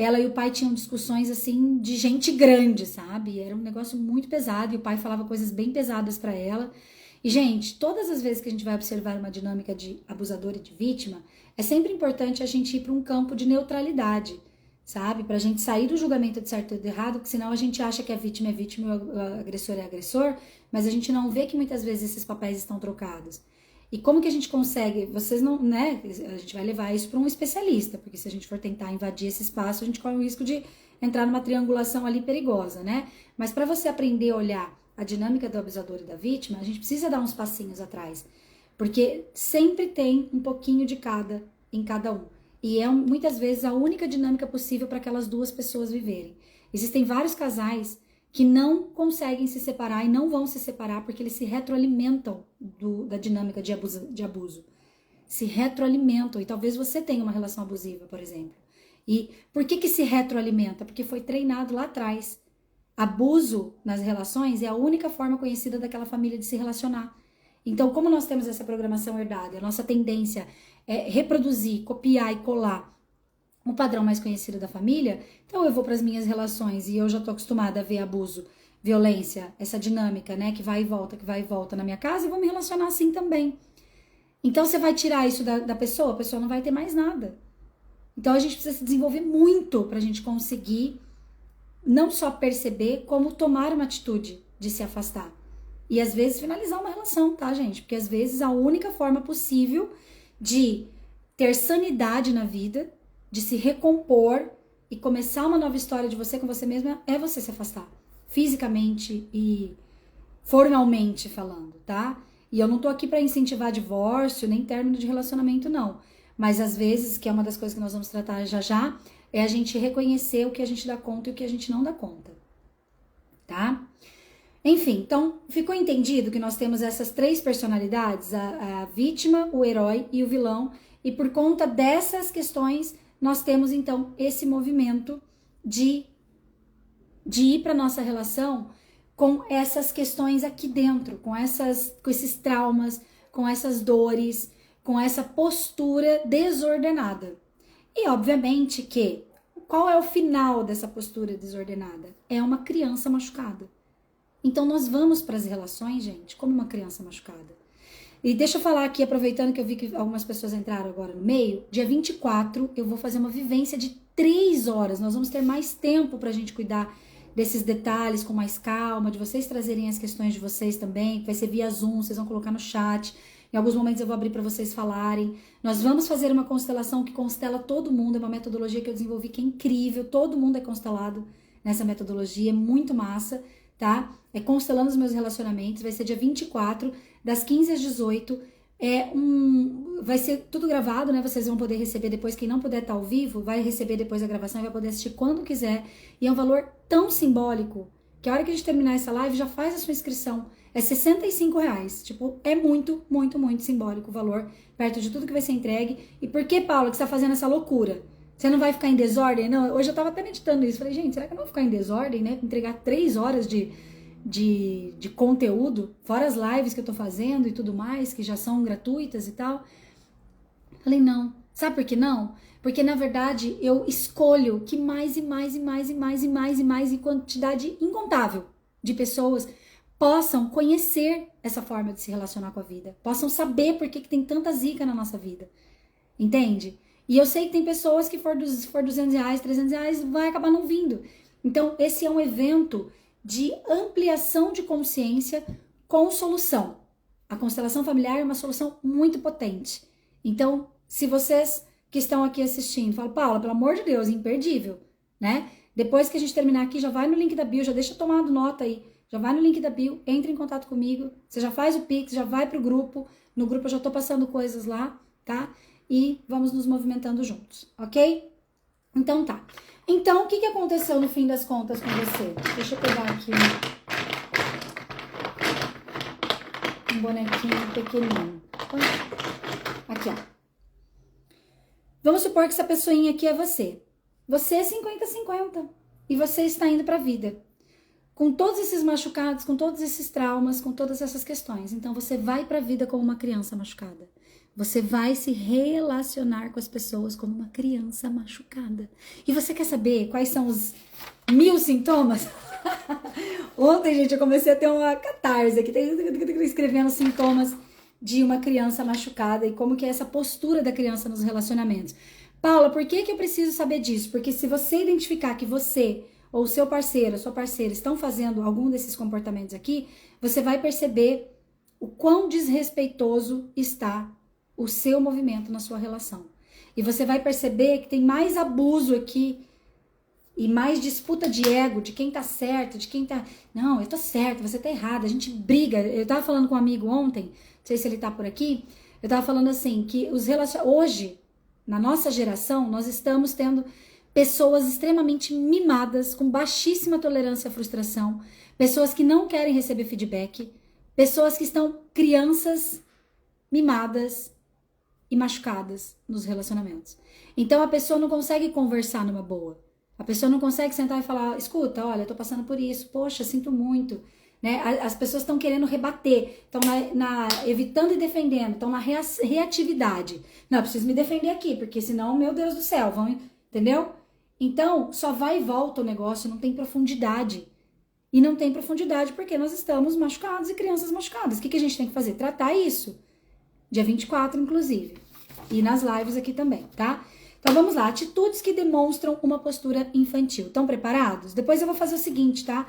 Ela e o pai tinham discussões, assim, de gente grande, sabe? Era um negócio muito pesado e o pai falava coisas bem pesadas pra ela. E, gente, todas as vezes que a gente vai observar uma dinâmica de abusador e de vítima, é sempre importante a gente ir pra um campo de neutralidade, sabe? Pra gente sair do julgamento de certo e de errado, porque senão a gente acha que a vítima é vítima e o agressor é agressor, mas a gente não vê que muitas vezes esses papéis estão trocados. E como que a gente consegue, vocês não, né, a gente vai levar isso para um especialista, porque se a gente for tentar invadir esse espaço, a gente corre o risco de entrar numa triangulação ali perigosa, né? Mas para você aprender a olhar a dinâmica do abusador e da vítima, a gente precisa dar uns passinhos atrás, porque sempre tem um pouquinho de cada em cada um. E é muitas vezes a única dinâmica possível para aquelas duas pessoas viverem. Existem vários casais que não conseguem se separar e não vão se separar porque eles se retroalimentam da dinâmica de abuso. Se retroalimentam. E talvez você tenha uma relação abusiva, por exemplo. E por que se retroalimenta? Porque foi treinado lá atrás. Abuso nas relações é a única forma conhecida daquela família de se relacionar. Então, como nós temos essa programação herdada, a nossa tendência é reproduzir, copiar e colar um padrão mais conhecido da família, então eu vou para as minhas relações e eu já tô acostumada a ver abuso, violência, essa dinâmica, né, que vai e volta na minha casa, e vou me relacionar assim também. Então você vai tirar isso da pessoa, a pessoa não vai ter mais nada. Então a gente precisa se desenvolver muito pra gente conseguir não só perceber, como tomar uma atitude de se afastar. E às vezes finalizar uma relação, tá, gente? Porque às vezes a única forma possível de ter sanidade na vida, de se recompor e começar uma nova história de você com você mesma é você se afastar, fisicamente e formalmente falando, tá? E eu não tô aqui pra incentivar divórcio, nem término de relacionamento, não. Mas às vezes, que é uma das coisas que nós vamos tratar já, é a gente reconhecer o que a gente dá conta e o que a gente não dá conta, tá? Enfim, então, ficou entendido que nós temos essas três personalidades, a vítima, o herói e o vilão, e por conta dessas questões, nós temos, então, esse movimento de ir para nossa relação com essas questões aqui dentro, com esses traumas, com essas dores, com essa postura desordenada. E obviamente que qual é o final dessa postura desordenada? É uma criança machucada. Então nós vamos para as relações, gente, como uma criança machucada. E deixa eu falar aqui, aproveitando que eu vi que algumas pessoas entraram agora no meio, dia 24 eu vou fazer uma vivência de 3 horas. Nós vamos ter mais tempo pra gente cuidar desses detalhes com mais calma, de vocês trazerem as questões de vocês também, que vai ser via Zoom, vocês vão colocar no chat. Em alguns momentos eu vou abrir para vocês falarem. Nós vamos fazer uma constelação que constela todo mundo, é uma metodologia que eu desenvolvi que é incrível, todo mundo é constelado nessa metodologia, é muito massa, tá? É constelando os meus relacionamentos, vai ser dia 24, das 15 às 18, vai ser tudo gravado, né? Vocês vão poder receber depois, quem não puder estar ao vivo, vai receber depois a gravação e vai poder assistir quando quiser. E é um valor tão simbólico, que a hora que a gente terminar essa live, já faz a sua inscrição. É R$65, tipo, é muito, muito, muito simbólico o valor, perto de tudo que vai ser entregue. E por que, Paula, que você tá fazendo essa loucura? Você não vai ficar em desordem? Não, hoje eu tava até meditando isso, falei, gente, será que eu não vou ficar em desordem, né? Entregar 3 horas de conteúdo, fora as lives que eu tô fazendo e tudo mais, que já são gratuitas e tal. Falei, não. Sabe por que não? Porque, na verdade, eu escolho que mais e mais e mais e mais e mais e mais em quantidade incontável de pessoas possam conhecer essa forma de se relacionar com a vida, possam saber por que tem tanta zica na nossa vida, entende? E eu sei que tem pessoas que for R$200, R$300, vai acabar não vindo. Então, esse é um evento de ampliação de consciência com solução. A constelação familiar é uma solução muito potente. Então, se vocês que estão aqui assistindo falam, Paula, pelo amor de Deus, imperdível, né? Depois que a gente terminar aqui, já vai no link da bio, já deixa tomado nota aí. Já vai no link da bio, entra em contato comigo, você já faz o Pix, já vai pro grupo. No grupo eu já tô passando coisas lá, tá? E vamos nos movimentando juntos, ok? Então tá. Então, o que aconteceu no fim das contas com você? Deixa eu pegar aqui um bonequinho pequenininho. Aqui, ó. Vamos supor que essa pessoinha aqui é você. Você é 50-50 e você está indo pra vida. Com todos esses machucados, com todos esses traumas, com todas essas questões. Então, você vai pra vida como uma criança machucada. Você vai se relacionar com as pessoas como uma criança machucada. E você quer saber quais são os 1000 sintomas? Ontem, gente, eu comecei a ter uma catarse aqui, escrevendo sintomas de uma criança machucada e como que é essa postura da criança nos relacionamentos. Paula, por que eu preciso saber disso? Porque se você identificar que você ou seu parceiro, sua parceira estão fazendo algum desses comportamentos aqui, você vai perceber o quão desrespeitoso está o seu movimento na sua relação. E você vai perceber que tem mais abuso aqui e mais disputa de ego, de quem tá certo, de quem tá... Não, eu tô certo, você tá errado, a gente briga. Eu tava falando com um amigo ontem, não sei se ele tá por aqui, eu tava falando assim, que hoje, na nossa geração, nós estamos tendo pessoas extremamente mimadas, com baixíssima tolerância à frustração, pessoas que não querem receber feedback, pessoas que estão crianças mimadas e machucadas nos relacionamentos. Então a pessoa não consegue conversar numa boa. A pessoa não consegue sentar e falar, escuta, olha, eu tô passando por isso, poxa, sinto muito. Né? As pessoas estão querendo rebater, estão evitando e defendendo, estão na reatividade. Não, eu preciso me defender aqui, porque senão, meu Deus do céu, entendeu? Então, só vai e volta o negócio, não tem profundidade. E não tem profundidade porque nós estamos machucados e crianças machucadas. O que a gente tem que fazer? Tratar isso. Dia 24, inclusive. E nas lives aqui também, tá? Então, vamos lá. Atitudes que demonstram uma postura infantil. Estão preparados? Depois eu vou fazer o seguinte, tá?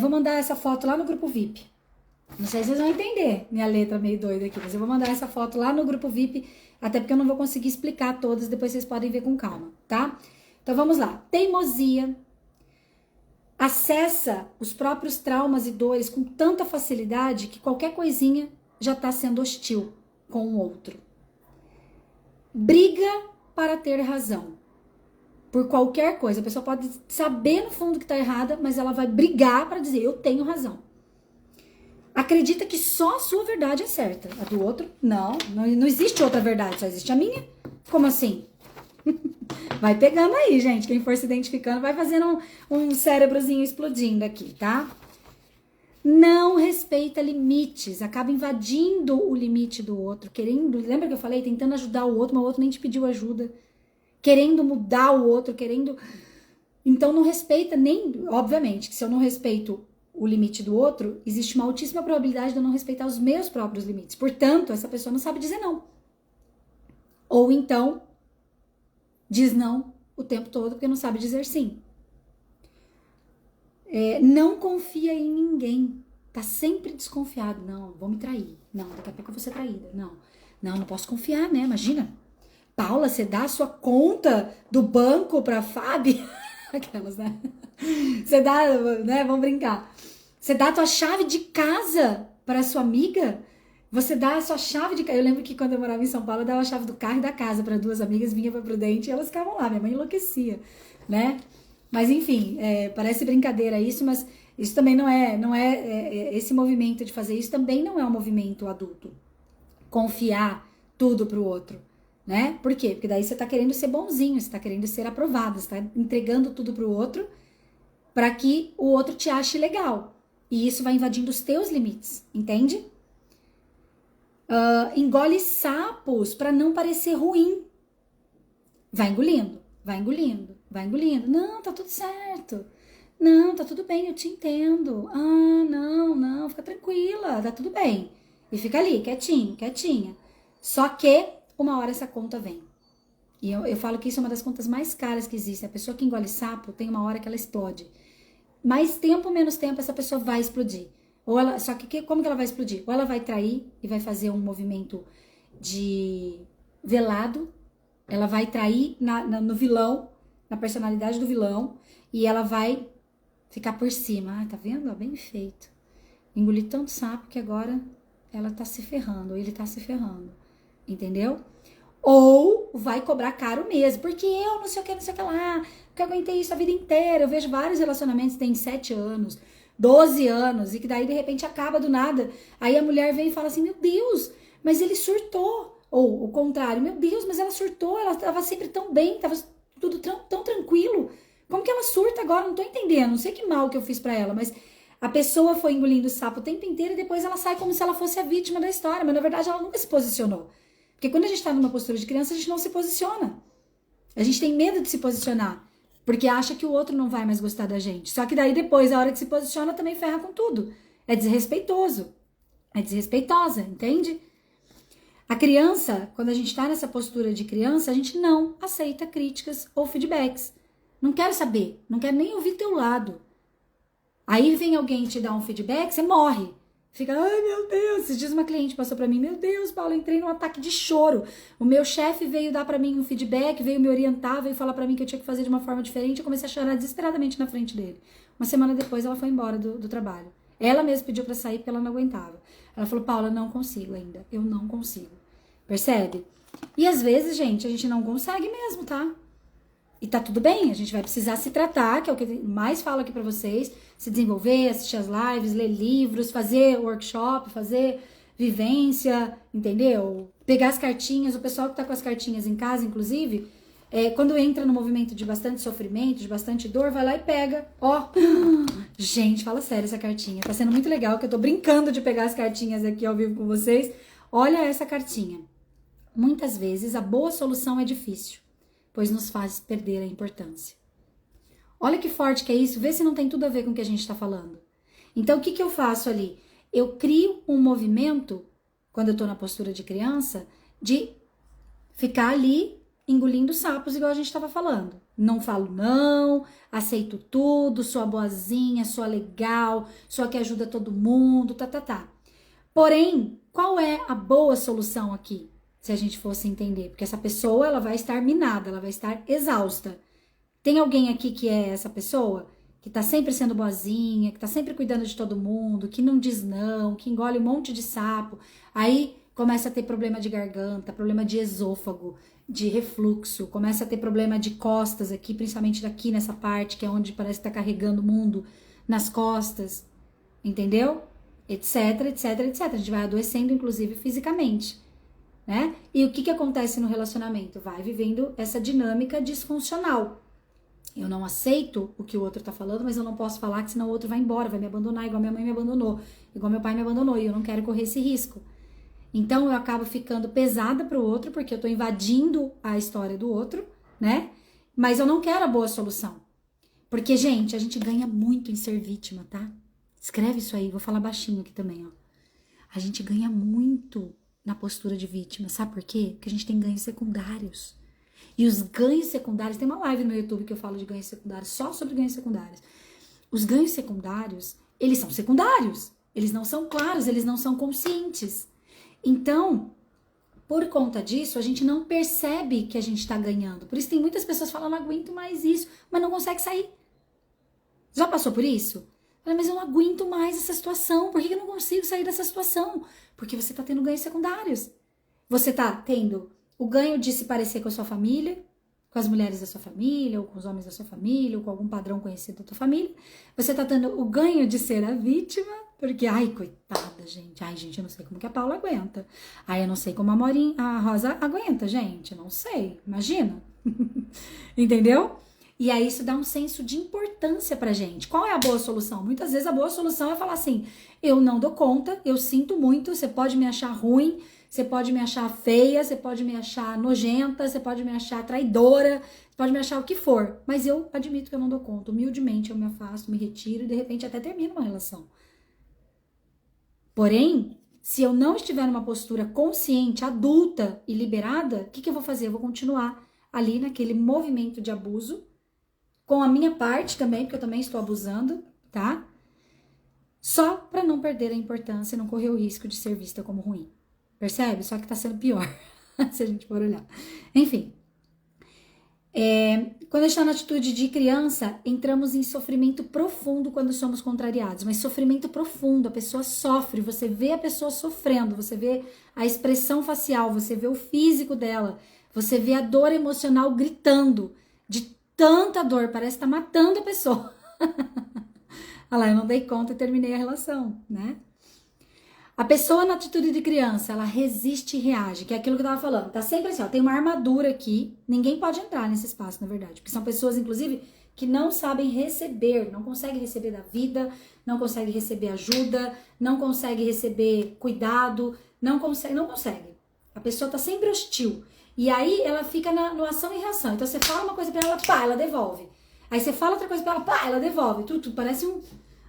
Vou mandar essa foto lá no grupo VIP. Não sei se vocês vão entender minha letra meio doida aqui, mas eu vou mandar essa foto lá no grupo VIP, até porque eu não vou conseguir explicar todas, depois vocês podem ver com calma, tá? Então, vamos lá. Teimosia. Acessa os próprios traumas e dores com tanta facilidade que qualquer coisinha já está sendo hostil com o outro. Briga para ter razão. Por qualquer coisa. A pessoa pode saber no fundo que está errada, mas ela vai brigar para dizer, eu tenho razão. Acredita que só a sua verdade é certa. A do outro, não existe outra verdade, só existe a minha. Como assim? Vai pegando aí, gente. Quem for se identificando vai fazendo um cérebrozinho explodindo aqui, tá? Não respeita limites, acaba invadindo o limite do outro, querendo, lembra que eu falei, tentando ajudar o outro, mas o outro nem te pediu ajuda, querendo mudar o outro, querendo... Então não respeita nem, obviamente, que se eu não respeito o limite do outro, existe uma altíssima probabilidade de eu não respeitar os meus próprios limites. Portanto, essa pessoa não sabe dizer não. Ou então, diz não o tempo todo porque não sabe dizer sim. Não confia em ninguém. Tá sempre desconfiado. Não, vou me trair. Não, daqui a pouco eu vou ser traída. Não posso confiar, né? Imagina. Paula, você dá a sua conta do banco pra Fábio? Aquelas, né? Você dá, né? Vamos brincar. Você dá a tua chave de casa para sua amiga? Você dá a sua chave de casa. Eu lembro que quando eu morava em São Paulo, eu dava a chave do carro e da casa para duas amigas, vinha para Prudente e elas ficavam lá. Minha mãe enlouquecia, né? Mas enfim, parece brincadeira isso, mas isso também não é esse movimento de fazer isso também não é um movimento adulto. Confiar tudo pro outro. Né? Por quê? Porque daí você tá querendo ser bonzinho, você tá querendo ser aprovado, você tá entregando tudo pro outro para que o outro te ache legal. E isso vai invadindo os teus limites, entende? Engole sapos para não parecer ruim. Vai engolindo, vai engolindo, vai engolindo. Não, tá tudo certo. Não, tá tudo bem, eu te entendo. Ah, não, fica tranquila, tá tudo bem. E fica ali, quietinho, quietinha. Só que uma hora essa conta vem. E eu falo que isso é uma das contas mais caras que existe. A pessoa que engole sapo tem uma hora que ela explode. Mais tempo, menos tempo, essa pessoa vai explodir. Só que como que ela vai explodir? Ou ela vai trair e vai fazer um movimento de velado. Ela vai trair no vilão, na personalidade do vilão. E ela vai ficar por cima. Ah, tá vendo? Bem feito. Engoli tanto sapo que agora ela tá se ferrando. Ou ele tá se ferrando. Entendeu? Ou vai cobrar caro mesmo, porque eu não sei o que lá, porque eu aguentei isso a vida inteira. Eu vejo vários relacionamentos que têm 7 anos, 12 anos, e que daí de repente acaba do nada. Aí a mulher vem e fala assim, meu Deus, mas ele surtou. Ou o contrário, meu Deus, mas ela surtou, ela estava sempre tão bem, estava tudo tão tranquilo. Como que ela surta agora? Não tô entendendo, não sei que mal que eu fiz pra ela, mas a pessoa foi engolindo o sapo o tempo inteiro e depois ela sai como se ela fosse a vítima da história, mas na verdade ela nunca se posicionou. Porque quando a gente está numa postura de criança, a gente não se posiciona. A gente tem medo de se posicionar. Porque acha que o outro não vai mais gostar da gente. Só que daí depois, a hora que se posiciona, também ferra com tudo. É desrespeitoso. É desrespeitosa, entende? A criança, quando a gente está nessa postura de criança, a gente não aceita críticas ou feedbacks. Não quero saber. Não quero nem ouvir teu lado. Aí vem alguém te dar um feedback, você morre. Fica, ai meu Deus, esses dias uma cliente passou pra mim, meu Deus, Paulo, entrei num ataque de choro. O meu chefe veio dar pra mim um feedback, veio me orientar, veio falar pra mim que eu tinha que fazer de uma forma diferente. Eu comecei a chorar desesperadamente na frente dele. Uma semana depois ela foi embora do trabalho. Ela mesma pediu pra sair porque ela não aguentava. Ela falou, Paula, eu não consigo ainda, eu não consigo. Percebe? E às vezes, gente, a gente não consegue mesmo, tá? E tá tudo bem, a gente vai precisar se tratar, que é o que eu mais falo aqui pra vocês, se desenvolver, assistir as lives, ler livros, fazer workshop, fazer vivência, entendeu? Pegar as cartinhas, o pessoal que tá com as cartinhas em casa, inclusive, quando entra no movimento de bastante sofrimento, de bastante dor, vai lá e pega, ó. Gente, fala sério essa cartinha, tá sendo muito legal, que eu tô brincando de pegar as cartinhas aqui ao vivo com vocês. Olha essa cartinha. Muitas vezes a boa solução é difícil, pois nos faz perder a importância. Olha que forte que é isso, vê se não tem tudo a ver com o que a gente está falando. Então, o que eu faço ali? Eu crio um movimento, quando eu estou na postura de criança, de ficar ali engolindo sapos, igual a gente estava falando. Não falo não, aceito tudo, sou a boazinha, sou a legal, sou a que ajuda todo mundo, tá. Porém, qual é a boa solução aqui? Se a gente fosse entender, porque essa pessoa ela vai estar minada, ela vai estar exausta. Tem alguém aqui que é essa pessoa? Que tá sempre sendo boazinha, que tá sempre cuidando de todo mundo, que não diz não, que engole um monte de sapo. Aí começa a ter problema de garganta, problema de esôfago, de refluxo, começa a ter problema de costas aqui, principalmente daqui nessa parte, que é onde parece que tá carregando o mundo nas costas, entendeu? Etc, etc, etc. A gente vai adoecendo, inclusive, fisicamente. Né? E o que acontece no relacionamento? Vai vivendo essa dinâmica disfuncional. Eu não aceito o que o outro tá falando, mas eu não posso falar, que senão o outro vai embora, vai me abandonar, igual minha mãe me abandonou, igual meu pai me abandonou, e eu não quero correr esse risco. Então eu acabo ficando pesada pro outro, porque eu tô invadindo a história do outro, né? Mas eu não quero a boa solução. Porque, gente, a gente ganha muito em ser vítima, tá? Escreve isso aí, vou falar baixinho aqui também, ó. A gente ganha muito na postura de vítima, sabe por quê? Porque a gente tem ganhos secundários. E os ganhos secundários, tem uma live no YouTube que eu falo de ganhos secundários, só sobre ganhos secundários. Os ganhos secundários, eles são secundários. Eles não são claros, eles não são conscientes. Então, por conta disso, a gente não percebe que a gente tá ganhando. Por isso tem muitas pessoas falando, não aguento mais isso, mas não consegue sair. Já passou por isso? Mas eu não aguento mais essa situação. Por que eu não consigo sair dessa situação? Porque você tá tendo ganhos secundários. Você tá tendo o ganho de se parecer com a sua família, com as mulheres da sua família, ou com os homens da sua família, ou com algum padrão conhecido da tua família. Você tá tendo o ganho de ser a vítima, porque, ai, coitada, gente. Ai, gente, eu não sei como que a Paula aguenta. Ai, eu não sei como a Rosa aguenta, gente. Não sei. Imagina. Entendeu? E aí isso dá um senso de importância pra gente. Qual é a boa solução? Muitas vezes a boa solução é falar assim, eu não dou conta, eu sinto muito, você pode me achar ruim, você pode me achar feia, você pode me achar nojenta, você pode me achar traidora, você pode me achar o que for. Mas eu admito que eu não dou conta. Humildemente eu me afasto, me retiro e de repente até termino uma relação. Porém, se eu não estiver numa postura consciente, adulta e liberada, o que eu vou fazer? Eu vou continuar ali naquele movimento de abuso, com a minha parte também, porque eu também estou abusando, tá? Só para não perder a importância e não correr o risco de ser vista como ruim. Percebe? Só que tá sendo pior, se a gente for olhar. Enfim. Quando a gente tá na atitude de criança, entramos em sofrimento profundo quando somos contrariados. Mas sofrimento profundo, a pessoa sofre, você vê a pessoa sofrendo, você vê a expressão facial, você vê o físico dela, você vê a dor emocional gritando, de tanta dor, parece que tá matando a pessoa. Olha lá, eu não dei conta e terminei a relação, né? A pessoa na atitude de criança, ela resiste e reage, que é aquilo que eu tava falando. Tá sempre assim, ó, tem uma armadura aqui, ninguém pode entrar nesse espaço, na verdade. Porque são pessoas, inclusive, que não sabem receber, não conseguem receber da vida, não conseguem receber ajuda, não conseguem receber cuidado, não consegue. A pessoa tá sempre hostil. E aí ela fica no ação e reação. Então você fala uma coisa pra ela, pá, ela devolve. Aí você fala outra coisa pra ela, pá, ela devolve. Tudo parece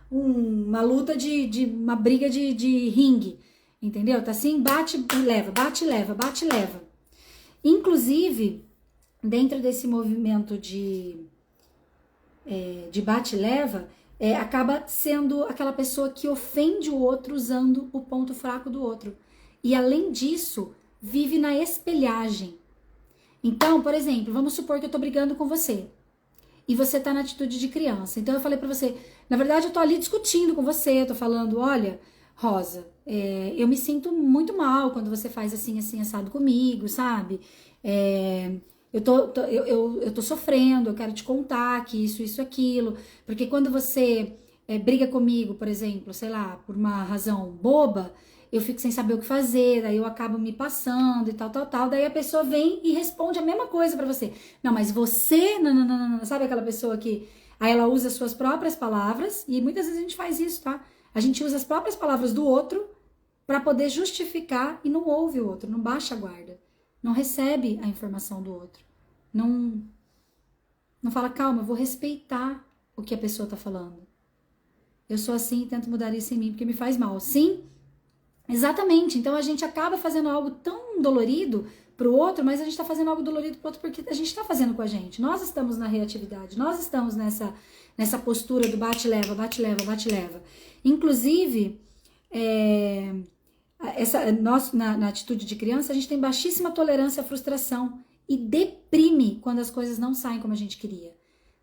uma luta uma briga de ringue. Entendeu? Tá assim, bate e leva, bate e leva, bate e leva. Inclusive, dentro desse movimento de bate e leva, acaba sendo aquela pessoa que ofende o outro usando o ponto fraco do outro. E além disso, vive na espelhagem. Então, por exemplo, vamos supor que eu tô brigando com você e você tá na atitude de criança. Então eu falei pra você, na verdade eu tô ali discutindo com você, eu tô falando, olha, Rosa, eu me sinto muito mal quando você faz assim, assim, assado comigo, sabe? Eu tô sofrendo, eu quero te contar que isso, aquilo, porque quando você briga comigo, por exemplo, sei lá, por uma razão boba, eu fico sem saber o que fazer, daí eu acabo me passando e tal, daí a pessoa vem e responde a mesma coisa pra você. Não, mas você, não, sabe aquela pessoa que... Aí ela usa as suas próprias palavras, e muitas vezes a gente faz isso, tá? A gente usa as próprias palavras do outro pra poder justificar e não ouve o outro, não baixa a guarda, não recebe a informação do outro, não fala, calma, eu vou respeitar o que a pessoa tá falando. Eu sou assim e tento mudar isso em mim porque me faz mal. Sim, exatamente. Então a gente acaba fazendo algo tão dolorido pro outro, mas a gente tá fazendo algo dolorido pro outro porque a gente tá fazendo com a gente. Nós estamos na reatividade, nós estamos nessa postura do bate-leva, bate-leva, bate-leva. Inclusive, nós, na atitude de criança, a gente tem baixíssima tolerância à frustração e deprime quando as coisas não saem como a gente queria.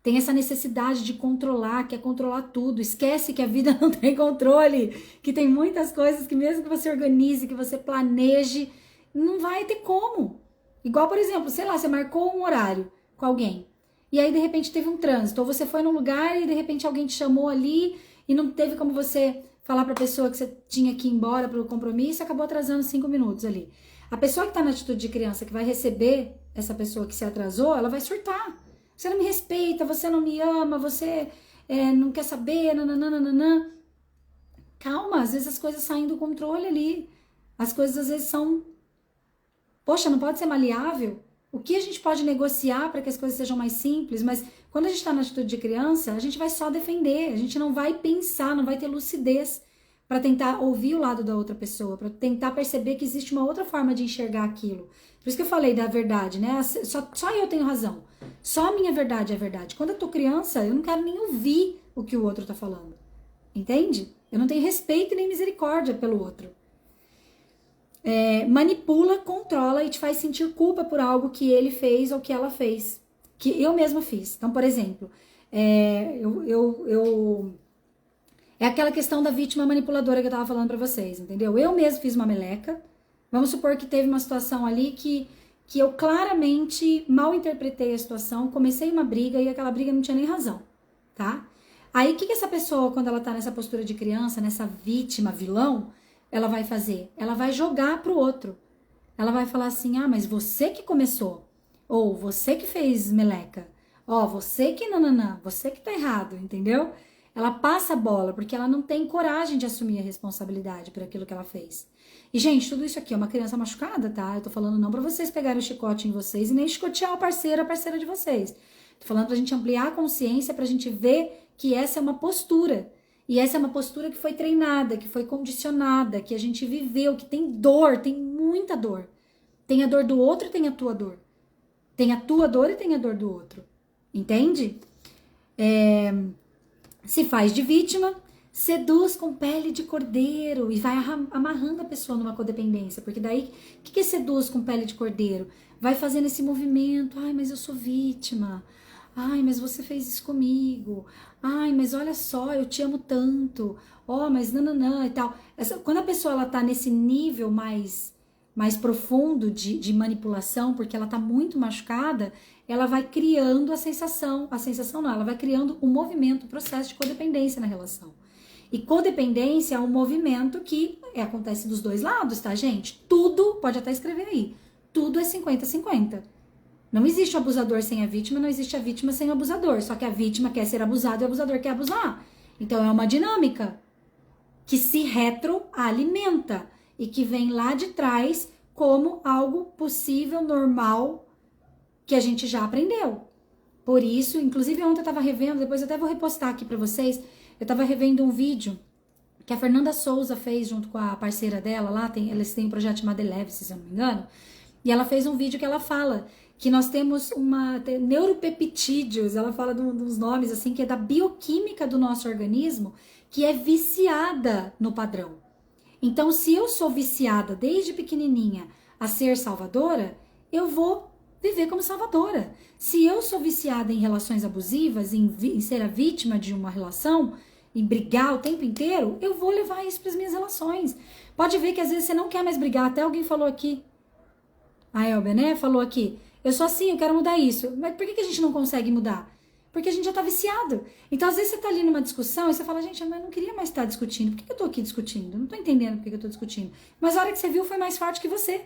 Tem essa necessidade de controlar, quer controlar tudo, esquece que a vida não tem controle, que tem muitas coisas que mesmo que você organize, que você planeje, não vai ter como. Igual, por exemplo, sei lá, você marcou um horário com alguém, e aí de repente teve um trânsito, ou você foi num lugar e de repente alguém te chamou ali e não teve como você falar pra pessoa que você tinha que ir embora pro compromisso e acabou atrasando 5 minutos ali. A pessoa que tá na atitude de criança, que vai receber essa pessoa que se atrasou, ela vai surtar. Você não me respeita, você não me ama, você não quer saber, nananana. Calma, às vezes as coisas saem do controle ali. As coisas às vezes são... Poxa, não pode ser maleável? O que a gente pode negociar para que as coisas sejam mais simples? Mas quando a gente está na atitude de criança, a gente vai só defender. A gente não vai pensar, não vai ter lucidez para tentar ouvir o lado da outra pessoa, para tentar perceber que existe uma outra forma de enxergar aquilo. Por isso que eu falei da verdade, né? Só eu tenho razão. Só a minha verdade é verdade. Quando eu tô criança, eu não quero nem ouvir o que o outro tá falando. Entende? Eu não tenho respeito nem misericórdia pelo outro. Manipula, controla e te faz sentir culpa por algo que ele fez ou que ela fez. Que eu mesma fiz. Então, por exemplo, é aquela questão da vítima manipuladora que eu tava falando pra vocês, entendeu? Eu mesma fiz uma meleca. Vamos supor que teve uma situação ali que eu claramente mal interpretei a situação, comecei uma briga e aquela briga não tinha nem razão, tá? Aí, o que essa pessoa, quando ela tá nessa postura de criança, nessa vítima, vilão, ela vai fazer? Ela vai jogar pro outro. Ela vai falar assim, mas você que começou. Ou você que fez meleca. Ó, você que nananã, você que tá errado, entendeu? Ela passa a bola, porque ela não tem coragem de assumir a responsabilidade por aquilo que ela fez. E, gente, tudo isso aqui é uma criança machucada, tá? Eu tô falando não pra vocês pegarem o chicote em vocês e nem chicotear o parceiro, a parceira de vocês. Tô falando pra gente ampliar a consciência, pra gente ver que essa é uma postura. E essa é uma postura que foi treinada, que foi condicionada, que a gente viveu, que tem dor, tem muita dor. Tem a dor do outro e tem a tua dor. Tem a tua dor e tem a dor do outro. Entende? Se faz de vítima, seduz com pele de cordeiro e vai amarrando a pessoa numa codependência. Porque daí, o que é seduz com pele de cordeiro? Vai fazendo esse movimento. Ai, mas eu sou vítima. Ai, mas você fez isso comigo. Ai, mas olha só, eu te amo tanto. Ó, mas nananã e tal. Quando a pessoa ela tá nesse nível mais profundo de manipulação, porque ela tá muito machucada, ela vai criando a sensação não, ela vai criando um movimento, um processo de codependência na relação. E codependência é um movimento que acontece dos dois lados, tá, gente? Tudo, pode até escrever aí, tudo é 50-50. Não existe o abusador sem a vítima, não existe a vítima sem o abusador. Só que a vítima quer ser abusada e o abusador quer abusar. Então é uma dinâmica que se retroalimenta e que vem lá de trás como algo possível, normal, que a gente já aprendeu. Por isso, inclusive ontem eu tava revendo, depois eu até vou repostar aqui pra vocês, eu tava revendo um vídeo que a Fernanda Souza fez junto com a parceira dela lá, eles têm um projeto chamado Eleve, se eu não me engano, e ela fez um vídeo que ela fala que nós temos neuropeptídeos, ela fala de uns nomes assim, que é da bioquímica do nosso organismo, que é viciada no padrão. Então, se eu sou viciada desde pequenininha a ser salvadora, eu vou viver como salvadora. Se eu sou viciada em relações abusivas, em ser a vítima de uma relação, em brigar o tempo inteiro, eu vou levar isso para as minhas relações. Pode ver que às vezes você não quer mais brigar, até alguém falou aqui, a Elber, né, falou aqui, eu sou assim, eu quero mudar isso. Mas por que a gente não consegue mudar? Porque a gente já tá viciado. Então, às vezes, você tá ali numa discussão e você fala, gente, eu não queria mais estar discutindo. Por que eu tô aqui discutindo? Eu não tô entendendo por que eu tô discutindo. Mas a hora que você viu, foi mais forte que você.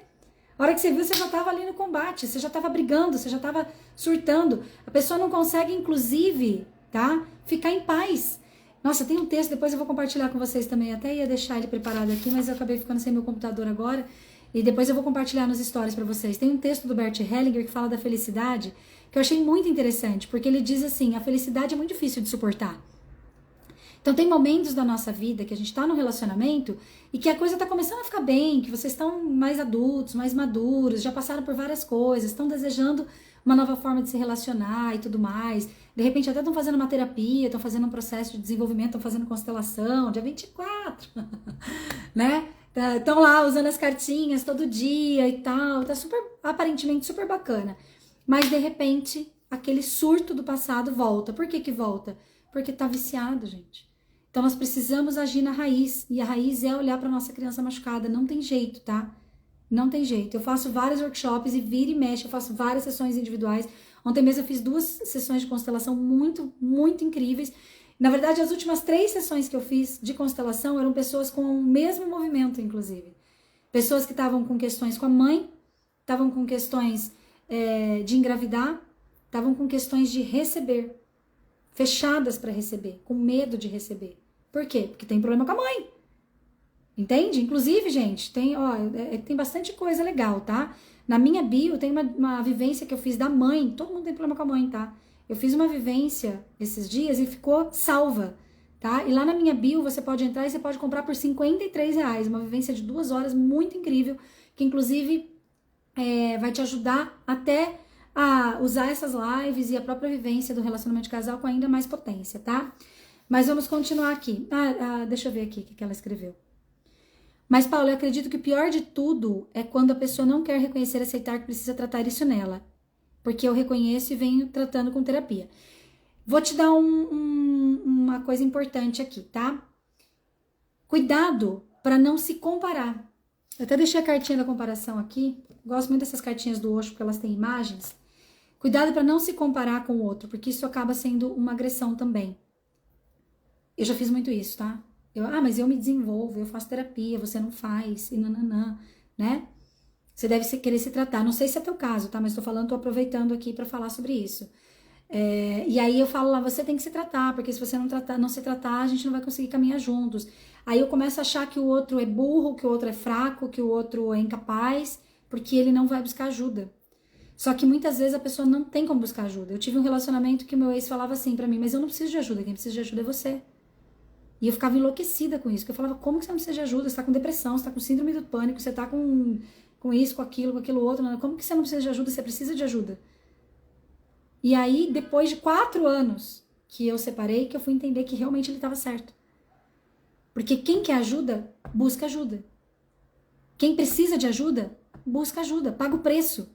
A hora que você viu, você já tava ali no combate, você já tava brigando, você já tava surtando. A pessoa não consegue, inclusive, tá? Ficar em paz. Nossa, tem um texto, depois eu vou compartilhar com vocês também. Até ia deixar ele preparado aqui, mas eu acabei ficando sem meu computador agora. E depois eu vou compartilhar nos stories para vocês. Tem um texto do Bert Hellinger que fala da felicidade, que eu achei muito interessante, porque ele diz assim, a felicidade é muito difícil de suportar. Então tem momentos da nossa vida que a gente tá no relacionamento e que a coisa tá começando a ficar bem, que vocês estão mais adultos, mais maduros, já passaram por várias coisas, estão desejando uma nova forma de se relacionar e tudo mais. De repente até estão fazendo uma terapia, estão fazendo um processo de desenvolvimento, estão fazendo constelação, dia 24, né? Estão lá usando as cartinhas todo dia e tal, tá super, aparentemente super bacana. Mas de repente, aquele surto do passado volta. Por que volta? Porque tá viciado, gente. Então nós precisamos agir na raiz, e a raiz é olhar para nossa criança machucada, não tem jeito, tá? Não tem jeito. Eu faço vários workshops e vira e mexe, eu faço várias sessões individuais. Ontem mesmo eu fiz 2 sessões de constelação muito, muito incríveis. Na verdade, as últimas 3 sessões que eu fiz de constelação eram pessoas com o mesmo movimento, inclusive. Pessoas que estavam com questões com a mãe, estavam com questões de engravidar, estavam com questões de receber, fechadas para receber, com medo de receber. Por quê? Porque tem problema com a mãe. Entende? Inclusive, gente, tem bastante coisa legal, tá? Na minha bio tem uma vivência que eu fiz da mãe. Todo mundo tem problema com a mãe, tá? Eu fiz uma vivência esses dias e ficou salva, tá? E lá na minha bio você pode entrar e você pode comprar por R$ 53. Uma vivência de 2 horas muito incrível, que inclusive vai te ajudar até a usar essas lives e a própria vivência do relacionamento de casal com ainda mais potência, tá? Mas vamos continuar aqui. Deixa eu ver aqui o que ela escreveu. Mas, Paulo, eu acredito que o pior de tudo é quando a pessoa não quer reconhecer e aceitar que precisa tratar isso nela. Porque eu reconheço e venho tratando com terapia. Vou te dar uma coisa importante aqui, tá? Cuidado para não se comparar. Eu até deixei a cartinha da comparação aqui. Gosto muito dessas cartinhas do Osho porque elas têm imagens. Cuidado para não se comparar com o outro, porque isso acaba sendo uma agressão também. Eu já fiz muito isso, tá? Mas eu me desenvolvo, eu faço terapia, você não faz, e nananã, né? Você deve querer se tratar. Não sei se é teu caso, tá? Mas tô aproveitando aqui para falar sobre isso. E aí eu falo lá, você tem que se tratar, porque se você não se tratar, a gente não vai conseguir caminhar juntos. Aí eu começo a achar que o outro é burro, que o outro é fraco, que o outro é incapaz, porque ele não vai buscar ajuda. Só que muitas vezes a pessoa não tem como buscar ajuda. Eu tive um relacionamento que o meu ex falava assim pra mim, mas eu não preciso de ajuda, quem precisa de ajuda é você. E eu ficava enlouquecida com isso, porque eu falava, como que você não precisa de ajuda? Você tá com depressão, você tá com síndrome do pânico, você tá com isso, com aquilo outro, como que você não precisa de ajuda? Você precisa de ajuda. E aí, depois de 4 anos que eu separei, que eu fui entender que realmente ele estava certo. Porque quem quer ajuda, busca ajuda. Quem precisa de ajuda, busca ajuda, paga o preço.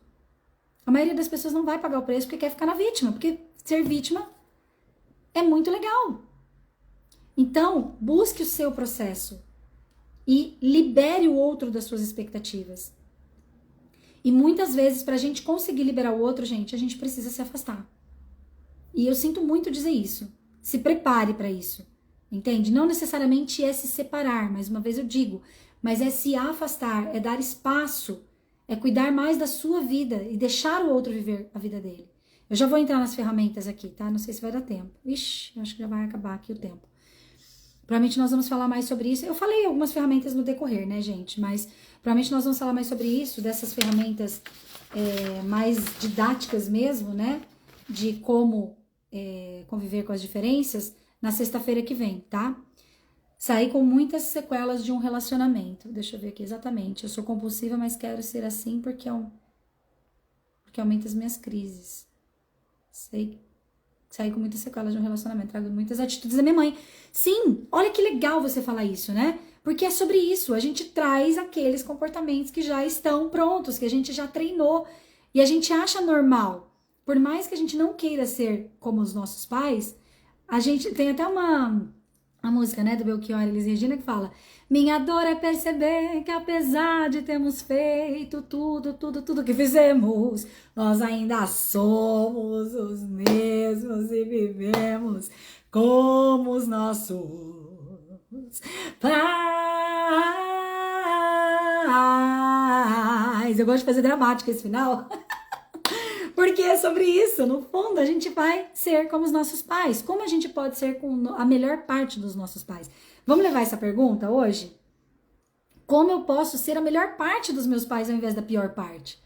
A maioria das pessoas não vai pagar o preço porque quer ficar na vítima, porque ser vítima é muito legal. Então, busque o seu processo e libere o outro das suas expectativas. E muitas vezes, para a gente conseguir liberar o outro, gente, a gente precisa se afastar. E eu sinto muito dizer isso. Se prepare para isso, entende? Não necessariamente é se separar, mais uma vez eu digo, mas é se afastar, é dar espaço, é cuidar mais da sua vida e deixar o outro viver a vida dele. Eu já vou entrar nas ferramentas aqui, tá? Não sei se vai dar tempo. Ixi, acho que já vai acabar aqui o tempo. Provavelmente nós vamos falar mais sobre isso. Eu falei algumas ferramentas no decorrer, né, gente? Mas provavelmente nós vamos falar mais sobre isso, dessas ferramentas mais didáticas mesmo, né? De como conviver com as diferenças na sexta-feira que vem, tá? Saí com muitas sequelas de um relacionamento. Deixa eu ver aqui exatamente. Eu sou compulsiva, mas quero ser assim porque aumenta as minhas crises. Saí com muitas sequelas de um relacionamento, trago muitas atitudes da minha mãe. Sim, olha que legal você falar isso, né? Porque é sobre isso, a gente traz aqueles comportamentos que já estão prontos, que a gente já treinou, e a gente acha normal. Por mais que a gente não queira ser como os nossos pais, a gente tem até a música, né, do Belchior e Elis Regina que fala: minha dor é perceber que apesar de termos feito tudo que fizemos, nós ainda somos os mesmos e vivemos como os nossos pais. Eu gosto de fazer dramática esse final. Porque é sobre isso, no fundo a gente vai ser como os nossos pais. Como a gente pode ser com a melhor parte dos nossos pais? Vamos levar essa pergunta hoje? Como eu posso ser a melhor parte dos meus pais ao invés da pior parte?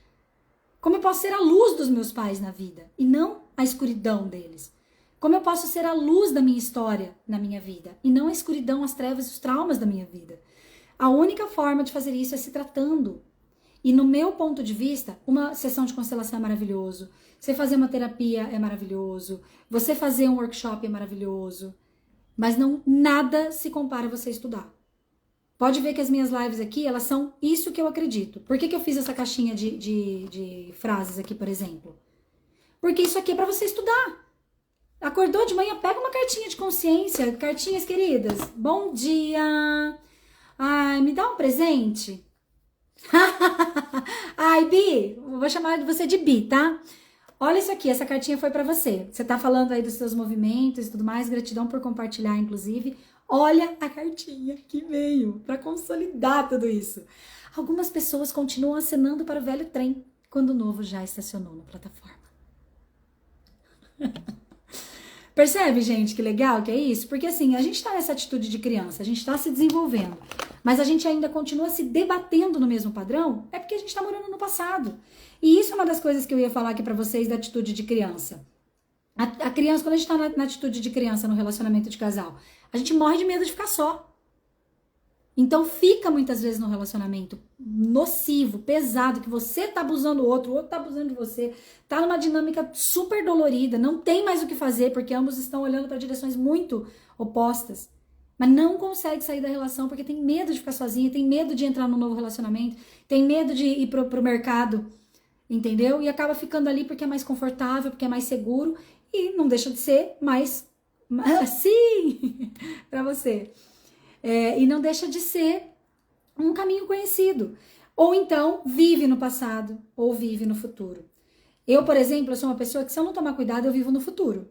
Como eu posso ser a luz dos meus pais na vida e não a escuridão deles? Como eu posso ser a luz da minha história na minha vida e não a escuridão, as trevas e os traumas da minha vida? A única forma de fazer isso é se tratando. E no meu ponto de vista, uma sessão de constelação é maravilhoso. Você fazer uma terapia é maravilhoso. Você fazer um workshop é maravilhoso. Mas nada se compara a você estudar. Pode ver que as minhas lives aqui, elas são isso que eu acredito. Por que eu fiz essa caixinha de frases aqui, por exemplo? Porque isso aqui é para você estudar. Acordou de manhã, pega uma cartinha de consciência. Cartinhas queridas. Bom dia. Ai, me dá um presente? Ai, Bi, vou chamar você de Bi, tá? Olha isso aqui, essa cartinha foi pra você. Você tá falando aí dos seus movimentos e tudo mais, gratidão por compartilhar, inclusive. Olha a cartinha que veio pra consolidar tudo isso. Algumas pessoas continuam acenando para o velho trem, quando o novo já estacionou na plataforma. Percebe, gente, que legal que é isso? Porque assim, a gente tá nessa atitude de criança, a gente tá se desenvolvendo, mas a gente ainda continua se debatendo no mesmo padrão, é porque a gente tá morando no passado. E isso é uma das coisas que eu ia falar aqui pra vocês da atitude de criança. A criança, quando a gente tá na atitude de criança no relacionamento de casal, a gente morre de medo de ficar só. Então fica muitas vezes no relacionamento nocivo, pesado, que você tá abusando do outro, o outro tá abusando de você, tá numa dinâmica super dolorida, não tem mais o que fazer, porque ambos estão olhando para direções muito opostas, mas não consegue sair da relação porque tem medo de ficar sozinha, tem medo de entrar num novo relacionamento, tem medo de ir pro mercado, entendeu? E acaba ficando ali porque é mais confortável, porque é mais seguro e não deixa de ser mais sim, para você. E não deixa de ser um caminho conhecido. Ou então, vive no passado, ou vive no futuro. Eu, por exemplo, eu sou uma pessoa que se eu não tomar cuidado, eu vivo no futuro.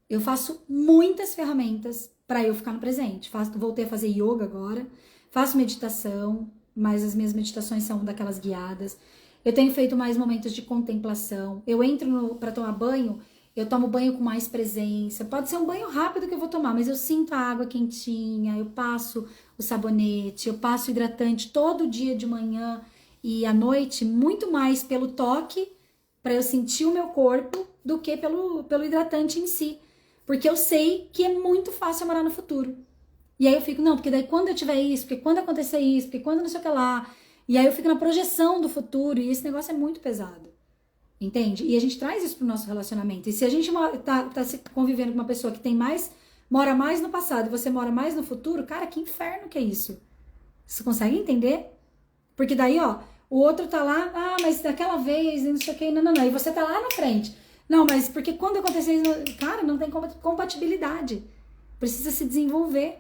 Eu faço muitas ferramentas para eu ficar no presente. Voltei a fazer yoga agora, faço meditação, mas as minhas meditações são daquelas guiadas. Eu tenho feito mais momentos de contemplação. Eu entro para tomar banho, eu tomo banho com mais presença. Pode ser um banho rápido que eu vou tomar, mas eu sinto a água quentinha, eu passo o sabonete, eu passo o hidratante todo dia de manhã e à noite, muito mais pelo toque, para eu sentir o meu corpo, do que pelo hidratante em si. Porque eu sei que é muito fácil eu morar no futuro. E aí eu fico, não, porque daí quando eu tiver isso, porque quando acontecer isso, porque quando não sei o que lá. E aí eu fico na projeção do futuro e esse negócio é muito pesado. Entende? E a gente traz isso pro nosso relacionamento. E se a gente tá se convivendo com uma pessoa que mora mais no passado e você mora mais no futuro, cara, que inferno que é isso? Você consegue entender? Porque daí, ó, o outro tá lá, mas daquela vez, não sei o que, não. E você tá lá na frente. Não, mas porque quando acontecer isso, cara, não tem compatibilidade. Precisa se desenvolver.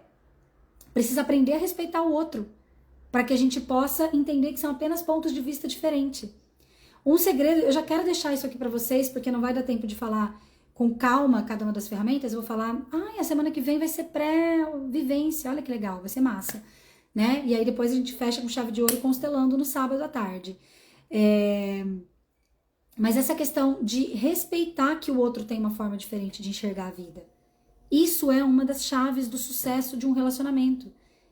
Precisa aprender a respeitar o outro. Para que a gente possa entender que são apenas pontos de vista diferentes. Um segredo, eu já quero deixar isso aqui para vocês, porque não vai dar tempo de falar com calma cada uma das ferramentas. Eu vou falar, a semana que vem vai ser pré-vivência, olha que legal, vai ser massa, né? E aí depois a gente fecha com chave de ouro constelando no sábado à tarde. Mas essa questão de respeitar que o outro tem uma forma diferente de enxergar a vida. Isso é uma das chaves do sucesso de um relacionamento.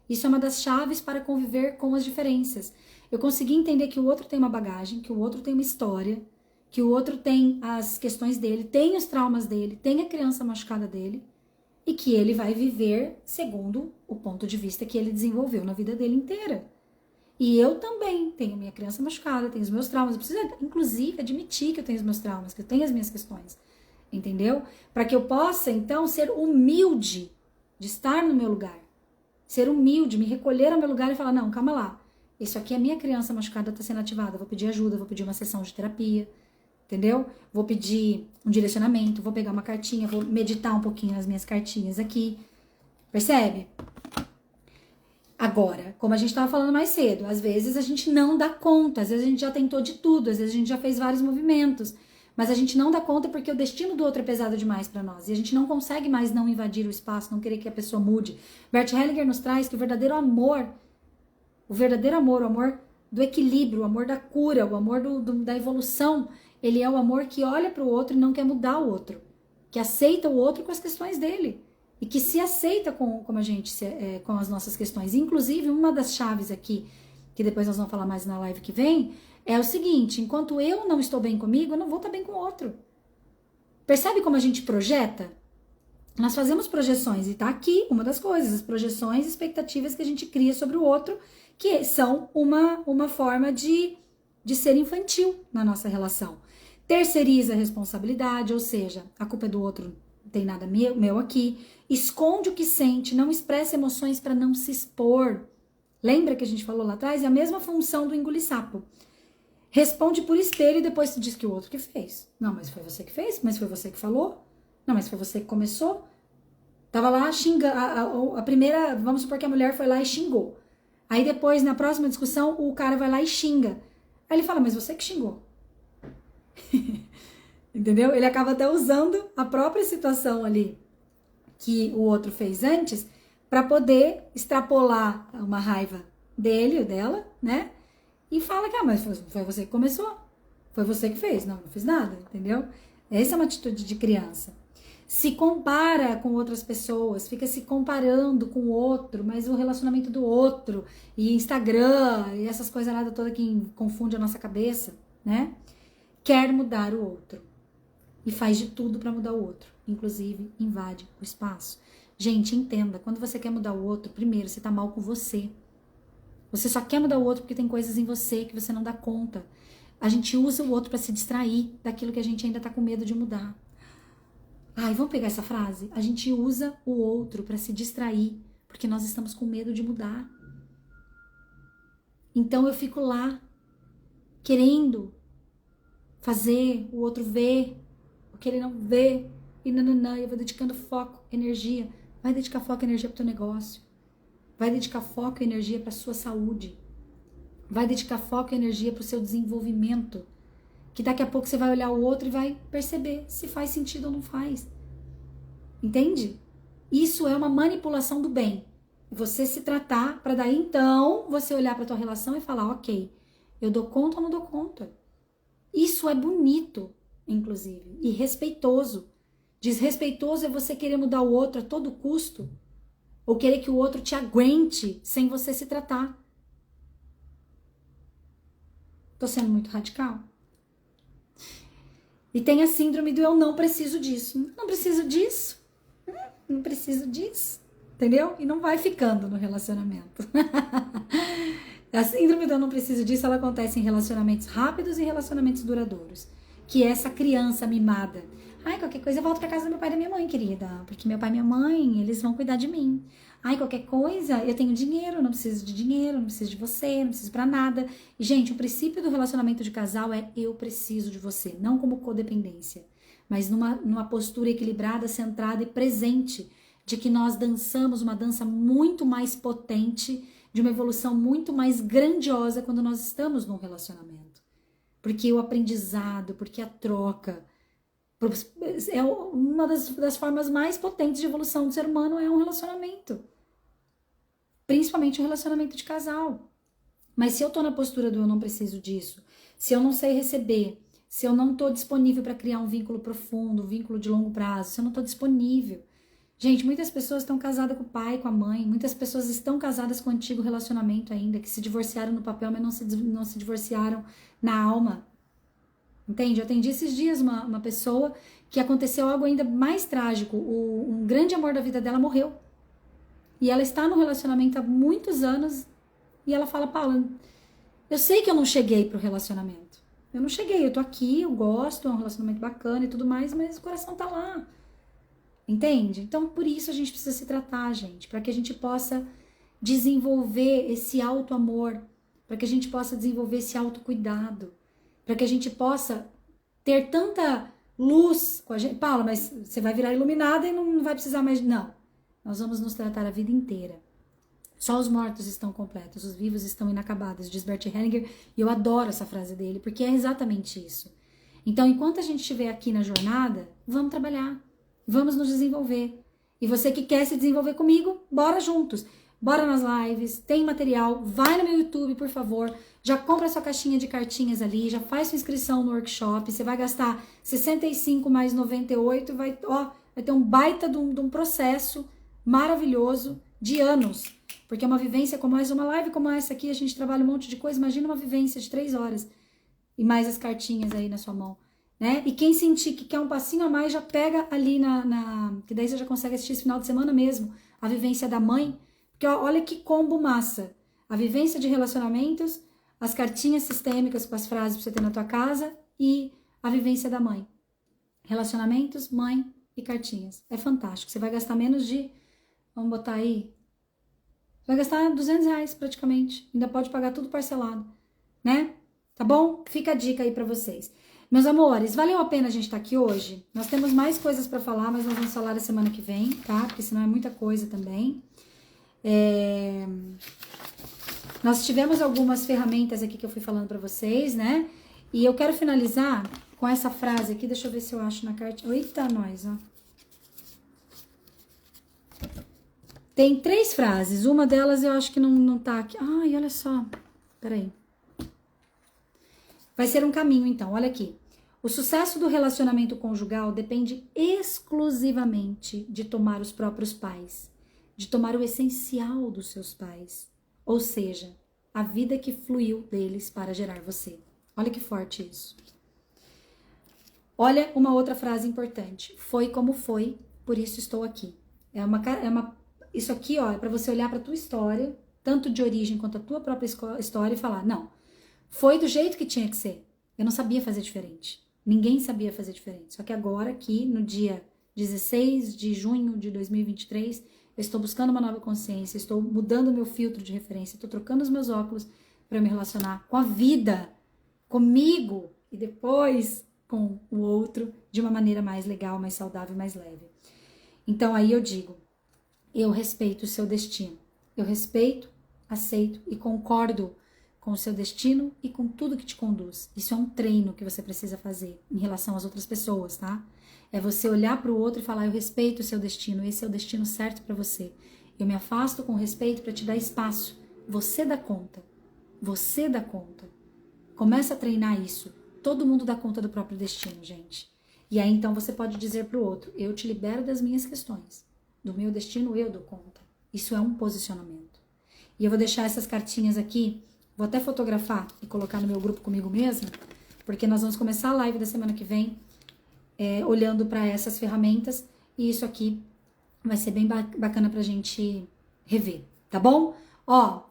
Isso é uma das chaves para conviver com as diferenças. Eu consegui entender que o outro tem uma bagagem, que o outro tem uma história, que o outro tem as questões dele, tem os traumas dele, tem a criança machucada dele, e que ele vai viver segundo o ponto de vista que ele desenvolveu na vida dele inteira. E eu também tenho minha criança machucada, tenho os meus traumas. Eu preciso, inclusive, admitir que eu tenho os meus traumas, que eu tenho as minhas questões. Entendeu? Para que eu possa, então, ser humilde de estar no meu lugar. Ser humilde, me recolher ao meu lugar e falar, não, calma lá. Isso aqui é minha criança machucada, está sendo ativada. Vou pedir ajuda, vou pedir uma sessão de terapia. Entendeu? Vou pedir um direcionamento, vou pegar uma cartinha, vou meditar um pouquinho nas minhas cartinhas aqui. Percebe? Agora, como a gente estava falando mais cedo, às vezes a gente não dá conta, às vezes a gente já tentou de tudo, às vezes a gente já fez vários movimentos, mas a gente não dá conta porque o destino do outro é pesado demais para nós e a gente não consegue mais não invadir o espaço, não querer que a pessoa mude. Bert Hellinger nos traz que o verdadeiro amor, o amor do equilíbrio, o amor da cura, o amor da evolução, ele é o amor que olha para o outro e não quer mudar o outro, que aceita o outro com as questões dele. E que se aceita como a gente, com as nossas questões. Inclusive, uma das chaves aqui, que depois nós vamos falar mais na live que vem, é o seguinte, enquanto eu não estou bem comigo, eu não vou estar bem com o outro. Percebe como a gente projeta? Nós fazemos projeções, e tá aqui uma das coisas, as projeções e expectativas que a gente cria sobre o outro, que são uma forma de ser infantil na nossa relação. Terceiriza a responsabilidade, ou seja, a culpa é do outro, não tem nada meu aqui. Esconde o que sente, não expressa emoções para não se expor. Lembra que a gente falou lá atrás? É a mesma função do engolir sapo. Responde por espelho e depois se diz que o outro que fez. Não, mas foi você que fez? Mas foi você que falou? Não, mas foi você que começou? Tava lá xingando, a primeira, vamos supor que a mulher foi lá e xingou. Aí depois, na próxima discussão, o cara vai lá e xinga. Aí ele fala, mas você que xingou. Entendeu? Ele acaba até usando a própria situação ali que o outro fez antes, para poder extrapolar uma raiva dele ou dela, né? E fala que, mas foi você que começou, foi você que fez, não fiz nada, entendeu? Essa é uma atitude de criança. se compara com outras pessoas, fica se comparando com o outro, mas o relacionamento do outro, e Instagram, e essas coisas nada toda que confunde a nossa cabeça, né? Quer mudar o outro. E faz de tudo para mudar o outro. Inclusive, invade o espaço. Gente, entenda, quando você quer mudar o outro, primeiro, você tá mal com você. Você só quer mudar o outro porque tem coisas em você que você não dá conta. A gente usa o outro para se distrair daquilo que a gente ainda tá com medo de mudar. Ai, vamos pegar essa frase? A gente usa o outro para se distrair, porque nós estamos com medo de mudar. Então eu fico lá, querendo fazer o outro ver o que ele não vê, e nananã, eu vou dedicando foco, energia. Vai dedicar foco e energia pro teu negócio. Vai dedicar foco e energia pra sua saúde. Vai dedicar foco e energia pro seu desenvolvimento. Que daqui a pouco você vai olhar o outro e vai perceber se faz sentido ou não faz. Entende? Isso é uma manipulação do bem. Você se tratar para daí então você olhar para tua relação e falar, ok, eu dou conta ou não dou conta. Isso é bonito, inclusive, e respeitoso. Desrespeitoso é você querer mudar o outro a todo custo, ou querer que o outro te aguente sem você se tratar. Tô sendo muito radical? E tem a síndrome do eu não preciso disso. Não preciso disso. Não preciso disso. Entendeu? E não vai ficando no relacionamento. A síndrome do eu não preciso disso, ela acontece em relacionamentos rápidos e relacionamentos duradouros. Que é essa criança mimada. Ai, qualquer coisa eu volto pra casa do meu pai e da minha mãe, querida. Porque meu pai e minha mãe, eles vão cuidar de mim. Ai, qualquer coisa, eu tenho dinheiro, não preciso de dinheiro, não preciso de você, não preciso pra nada. E, gente, o princípio do relacionamento de casal é eu preciso de você. Não como codependência, mas numa postura equilibrada, centrada e presente. De que nós dançamos uma dança muito mais potente, de uma evolução muito mais grandiosa quando nós estamos num relacionamento. Porque o aprendizado, porque a troca é uma das formas mais potentes de evolução do ser humano, é um relacionamento. Principalmente um relacionamento de casal. Mas se eu tô na postura do eu não preciso disso, se eu não sei receber, se eu não tô disponível para criar um vínculo profundo, um vínculo de longo prazo, se eu não tô disponível. Gente, muitas pessoas estão casadas com o pai, com a mãe, muitas pessoas estão casadas com o antigo relacionamento ainda, que se divorciaram no papel, mas não se divorciaram na alma. Entende? Eu atendi esses dias uma pessoa que aconteceu algo ainda mais trágico. Um grande amor da vida dela morreu. E ela está no relacionamento há muitos anos e ela fala, Paula, eu sei que eu não cheguei pro relacionamento. Eu não cheguei, eu tô aqui, eu gosto, é um relacionamento bacana e tudo mais, mas o coração tá lá. Entende? Então, por isso a gente precisa se tratar, gente, para que a gente possa desenvolver esse auto-amor, para que a gente possa desenvolver esse autocuidado, para que a gente possa ter tanta luz com a gente. Paula, mas você vai virar iluminada e não vai precisar mais. Não, nós vamos nos tratar a vida inteira. Só os mortos estão completos, os vivos estão inacabados, diz Bert Hellinger, e eu adoro essa frase dele, porque é exatamente isso. Então, enquanto a gente estiver aqui na jornada, vamos trabalhar. Vamos nos desenvolver. E você que quer se desenvolver comigo, bora juntos. Bora nas lives, tem material, vai no meu YouTube, por favor. Já compra sua caixinha de cartinhas ali, já faz sua inscrição no workshop. Você vai gastar 65 mais 98, vai ter um baita de um processo maravilhoso de anos. Porque uma vivência como essa, uma live como essa aqui, a gente trabalha um monte de coisa. Imagina uma vivência de 3 horas. E mais as cartinhas aí na sua mão. Né? E quem sentir que quer um passinho a mais, já pega ali que daí você já consegue assistir esse final de semana mesmo, a vivência da mãe. Porque olha que combo massa. A vivência de relacionamentos, as cartinhas sistêmicas com as frases pra você ter na tua casa e a vivência da mãe. Relacionamentos, mãe e cartinhas. É fantástico. Você vai gastar menos de, vamos botar aí, vai gastar R$200 praticamente. Ainda pode pagar tudo parcelado, né? Tá bom? Fica a dica aí pra vocês. Meus amores, valeu a pena a gente estar aqui hoje? Nós temos mais coisas para falar, mas nós vamos falar a semana que vem, tá? Porque senão é muita coisa também. Nós tivemos algumas ferramentas aqui que eu fui falando para vocês, né? E eu quero finalizar com essa frase aqui. Deixa eu ver se eu acho na carta. Eita, nós, ó. Tem 3 frases. Uma delas eu acho que não tá aqui. Ai, olha só. Peraí. Vai ser um caminho, então. Olha aqui. O sucesso do relacionamento conjugal depende exclusivamente de tomar os próprios pais, de tomar o essencial dos seus pais, ou seja, a vida que fluiu deles para gerar você. Olha que forte isso. Olha uma outra frase importante. Foi como foi, por isso estou aqui. Isso aqui, ó, é para você olhar para a tua história, tanto de origem quanto a tua própria história e falar, não, foi do jeito que tinha que ser. Eu não sabia fazer diferente. Ninguém sabia fazer diferente. Só que agora, aqui, no dia 16 de junho de 2023, eu estou buscando uma nova consciência, estou mudando o meu filtro de referência, estou trocando os meus óculos para me relacionar com a vida, comigo e depois com o outro de uma maneira mais legal, mais saudável, mais leve. Então aí eu digo, eu respeito o seu destino. Eu respeito, aceito e concordo com o seu destino e com tudo que te conduz. Isso é um treino que você precisa fazer em relação às outras pessoas, tá? É você olhar para o outro e falar, eu respeito o seu destino, esse é o destino certo para você. Eu me afasto com respeito para te dar espaço. Você dá conta. Você dá conta. Começa a treinar isso. Todo mundo dá conta do próprio destino, gente. E aí então você pode dizer para o outro, eu te libero das minhas questões. Do meu destino eu dou conta. Isso é um posicionamento. E eu vou deixar essas cartinhas aqui. Vou até fotografar e colocar no meu grupo comigo mesma, porque nós vamos começar a live da semana que vem olhando para essas ferramentas e isso aqui vai ser bem bacana pra gente rever, tá bom? Ó,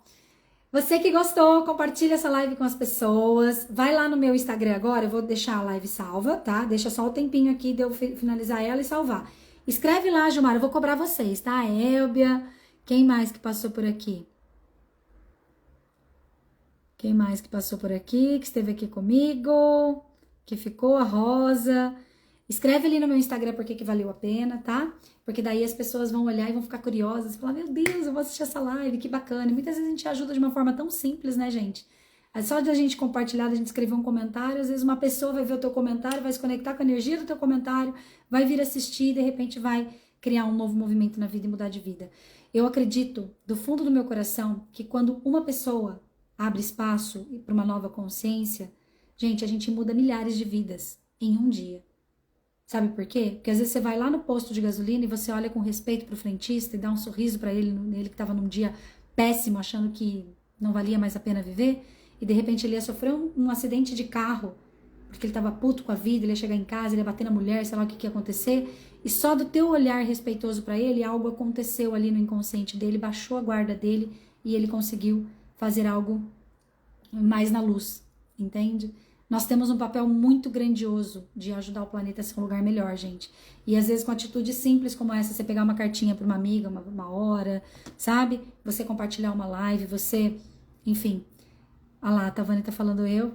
você que gostou, compartilha essa live com as pessoas, vai lá no meu Instagram agora, eu vou deixar a live salva, tá? Deixa só o tempinho aqui de eu finalizar ela e salvar. Escreve lá, Gilmar, eu vou cobrar vocês, tá? Elbia, quem mais que passou por aqui? Quem mais que passou por aqui, que esteve aqui comigo, que ficou, a Rosa. Escreve ali no meu Instagram por que valeu a pena, tá? Porque daí as pessoas vão olhar e vão ficar curiosas, falar, meu Deus, eu vou assistir essa live, que bacana. E muitas vezes a gente ajuda de uma forma tão simples, né, gente? É só de a gente compartilhar, de a gente escrever um comentário, às vezes uma pessoa vai ver o teu comentário, vai se conectar com a energia do teu comentário, vai vir assistir e de repente vai criar um novo movimento na vida e mudar de vida. Eu acredito, do fundo do meu coração, que quando uma pessoa abre espaço para uma nova consciência, gente, a gente muda milhares de vidas em um dia. Sabe por quê? Porque às vezes você vai lá no posto de gasolina e você olha com respeito pro frentista e dá um sorriso para ele que estava num dia péssimo, achando que não valia mais a pena viver, e de repente ele ia sofrer um acidente de carro, porque ele estava puto com a vida, ele ia chegar em casa, ele ia bater na mulher, sei lá o que ia acontecer, e só do teu olhar respeitoso para ele, algo aconteceu ali no inconsciente dele, baixou a guarda dele e ele conseguiu fazer algo mais na luz, entende? Nós temos um papel muito grandioso de ajudar o planeta a ser um lugar melhor, gente. E às vezes com atitudes simples como essa, você pegar uma cartinha para uma amiga, uma hora, sabe? Você compartilhar uma live, você, enfim. Ah lá, a Tavani tá falando eu,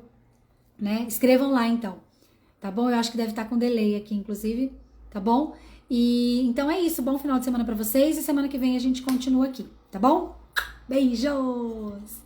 né? Escrevam lá então, tá bom? Eu acho que deve estar com delay aqui, inclusive, tá bom? E então é isso, bom final de semana para vocês e semana que vem a gente continua aqui, tá bom? Beijos!